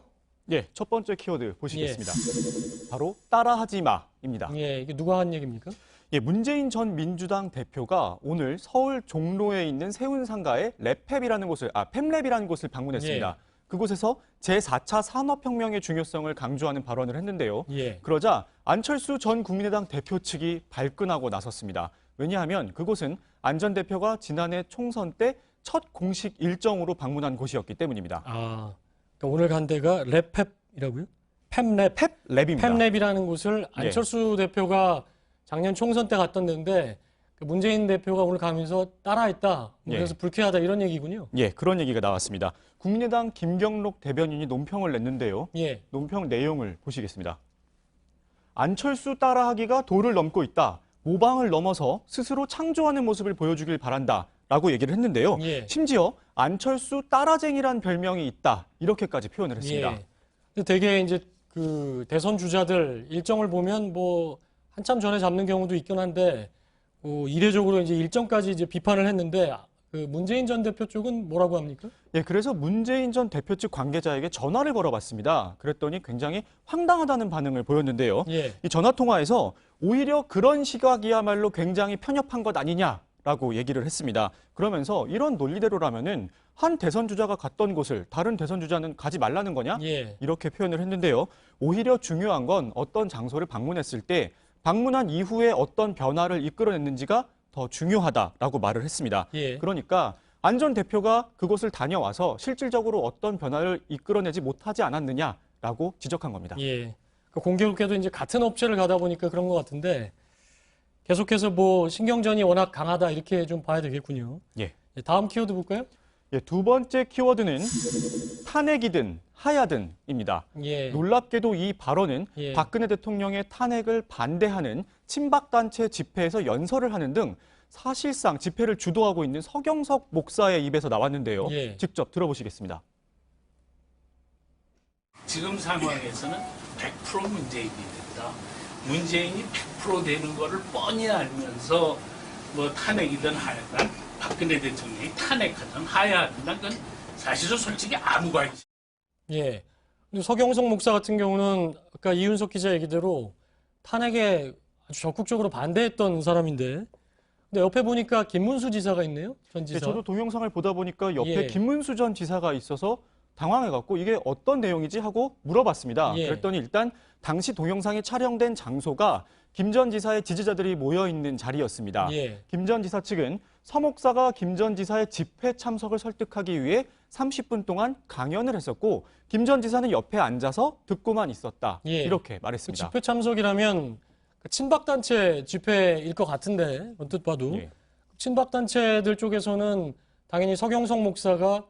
예, 첫 번째 키워드 보시겠습니다. 예. 바로 따라하지 마입니다. 예, 이게 누가 한 얘기입니까? 예, 문재인 전 민주당 대표가 오늘 서울 종로에 있는 세운상가의 팹랩이라는 곳을 방문했습니다. 예. 그곳에서 제4차 산업혁명의 중요성을 강조하는 발언을 했는데요. 예. 그러자 안철수 전 국민의당 대표 측이 발끈하고 나섰습니다. 왜냐하면 그곳은 안 전 대표가 지난해 총선 때 첫 공식 일정으로 방문한 곳이었기 때문입니다. 아, 그러니까 오늘 간 데가 랩팹이라고요? 팹랩입니다. 팹랩이라는 곳을 안철수 대표가 작년 총선 때 갔던 데인데 문재인 대표가 오늘 가면서 따라했다. 그래서 불쾌하다 이런 얘기군요. 예, 그런 얘기가 나왔습니다. 국민의당 김경록 대변인이 논평을 냈는데요. 예. 논평 내용을 보시겠습니다. 안철수 따라하기가 도를 넘고 있다. 모방을 넘어서 스스로 창조하는 모습을 보여주길 바란다. 라고 얘기를 했는데요. 예. 심지어 안철수 따라쟁이란 별명이 있다. 이렇게까지 표현을 했습니다. 예. 근데 되게 이제 그 대선 주자들 일정을 보면 뭐 한참 전에 잡는 경우도 있긴 한데 이례적으로 이제 일정까지 이제 비판을 했는데 그 문재인 전 대표 쪽은 뭐라고 합니까? 예, 그래서 문재인 전 대표 측 관계자에게 전화를 걸어봤습니다. 그랬더니 굉장히 황당하다는 반응을 보였는데요. 예. 이 전화 통화에서 오히려 그런 시각이야말로 굉장히 편협한 것 아니냐라고 얘기를 했습니다. 그러면서 이런 논리대로라면은 한 대선 주자가 갔던 곳을 다른 대선 주자는 가지 말라는 거냐? 예. 이렇게 표현을 했는데요. 오히려 중요한 건 어떤 장소를 방문했을 때 방문한 이후에 어떤 변화를 이끌어냈는지가 더 중요하다라고 말을 했습니다. 예. 그러니까 안 전 대표가 그곳을 다녀와서 실질적으로 어떤 변화를 이끌어내지 못하지 않았느냐라고 지적한 겁니다. 예. 공교롭게도 이제 같은 업체를 가다 보니까 그런 것 같은데 계속해서 뭐 신경전이 워낙 강하다 이렇게 좀 봐야 되겠군요. 예. 다음 키워드 볼까요? 예, 두 번째 키워드는 탄핵이든 하야든입니다. 예. 놀랍게도 이 발언은 예. 박근혜 대통령의 탄핵을 반대하는 친박단체 집회에서 연설을 하는 등 사실상 집회를 주도하고 있는 서경석 목사의 입에서 나왔는데요. 예. 직접 들어보시겠습니다. 지금 상황에서는 100% 문재인이 된다. 문재인이 100% 되는 거를 뻔히 알면서 뭐 탄핵이든 하야든 박근혜 대통령이 탄핵하든 하야든 그건 사실은 솔직히 아무 관심. 예. 근데 서경석 목사 같은 경우는 아까 이윤석 기자 얘기대로 탄핵에 아주 적극적으로 반대했던 사람인데, 근데 옆에 보니까 김문수 지사가 있네요. 전 지사. 네, 저도 동영상을 보다 보니까 옆에 예. 김문수 전 지사가 있어서 당황해갖고 이게 어떤 내용이지 하고 물어봤습니다. 예. 그랬더니 일단 당시 동영상이 촬영된 장소가 김 전 지사의 지지자들이 모여있는 자리였습니다. 예. 김 전 지사 측은 서 목사가 김 전 지사의 집회 참석을 설득하기 위해 30분 동안 강연을 했었고 김 전 지사는 옆에 앉아서 듣고만 있었다. 예. 이렇게 말했습니다. 집회 참석이라면 친박단체 집회일 것 같은데 언뜻 봐도 예. 친박단체들 쪽에서는 당연히 서경석 목사가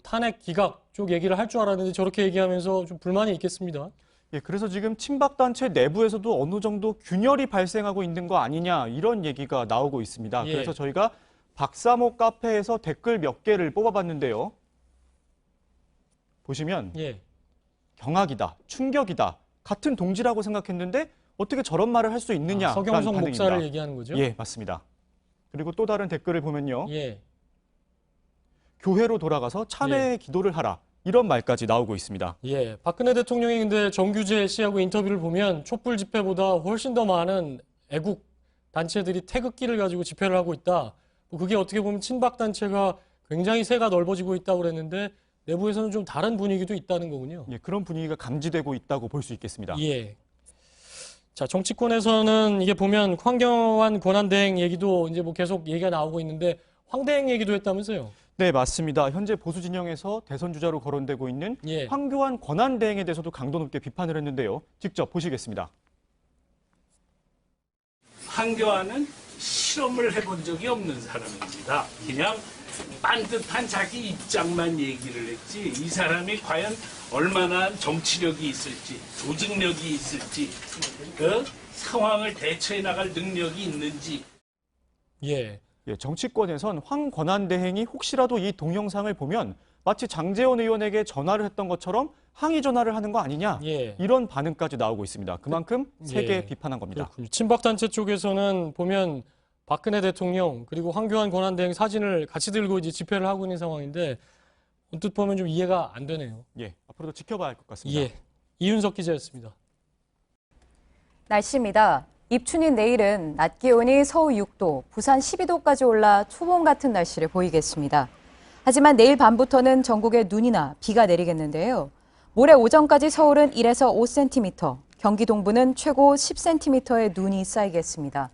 탄핵 기각 쪽 얘기를 할 줄 알았는데 저렇게 얘기하면서 좀 불만이 있겠습니다. 예, 그래서 지금 친박단체 내부에서도 어느 정도 균열이 발생하고 있는 거 아니냐 이런 얘기가 나오고 있습니다. 예. 그래서 저희가 박사모 카페에서 댓글 몇 개를 뽑아봤는데요. 보시면 예. 경악이다, 충격이다, 같은 동지라고 생각했는데 어떻게 저런 말을 할 수 있느냐. 서경석 목사를 얘기하는 거죠? 예, 맞습니다. 그리고 또 다른 댓글을 보면요. 예. 교회로 돌아가서 참회의 기도를 하라. 이런 말까지 나오고 있습니다. 예, 박근혜 대통령이 근데 정규재 씨하고 인터뷰를 보면 촛불 집회보다 훨씬 더 많은 애국 단체들이 태극기를 가지고 집회를 하고 있다. 뭐 그게 어떻게 보면 친박 단체가 굉장히 세가 넓어지고 있다고 그랬는데 내부에서는 좀 다른 분위기도 있다는 거군요. 예, 그런 분위기가 감지되고 있다고 볼 수 있겠습니다. 예. 자, 정치권에서는 이게 보면 황교안 권한대행 얘기도 이제 뭐 계속 얘기가 나오고 있는데 황대행 얘기도 했다면서요? 네, 맞습니다. 현재 보수 진영에서 대선 주자로 거론되고 있는 예. 황교안 권한대행에 대해서도 강도 높게 비판을 했는데요. 직접 보시겠습니다. 황교안은 실험을 해본 적이 없는 사람입니다. 그냥 빤듯한 자기 입장만 얘기를 했지 이 사람이 과연 얼마나 정치력이 있을지 조직력이 있을지 그 상황을 대처해 나갈 능력이 있는지. 예. 예, 정치권에선 황 권한대행이 혹시라도 이 동영상을 보면 마치 장제원 의원에게 전화를 했던 것처럼 항의 전화를 하는 거 아니냐 예. 이런 반응까지 나오고 있습니다. 그만큼 세게 예. 비판한 겁니다. 그렇군요. 친박단체 쪽에서는 보면 박근혜 대통령 그리고 황교안 권한대행 사진을 같이 들고 이제 집회를 하고 있는 상황인데 언뜻 보면 좀 이해가 안 되네요. 예, 앞으로도 지켜봐야 할 것 같습니다. 예, 이윤석 기자였습니다. 날씨입니다. 입춘인 내일은 낮 기온이 서울 6도, 부산 12도까지 올라 초봄 같은 날씨를 보이겠습니다. 하지만 내일 밤부터는 전국에 눈이나 비가 내리겠는데요. 모레 오전까지 서울은 1에서 5cm, 경기 동부는 최고 10cm의 눈이 쌓이겠습니다.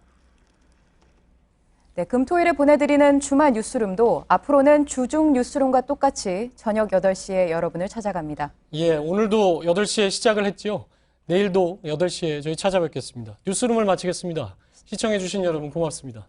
네, 금토일에 보내드리는 주말 뉴스룸도 앞으로는 주중 뉴스룸과 똑같이 저녁 8시에 여러분을 찾아갑니다. 예, 오늘도 8시에 시작을 했죠. 내일도 8시에 저희 찾아뵙겠습니다. 뉴스룸을 마치겠습니다. 시청해주신 여러분 고맙습니다.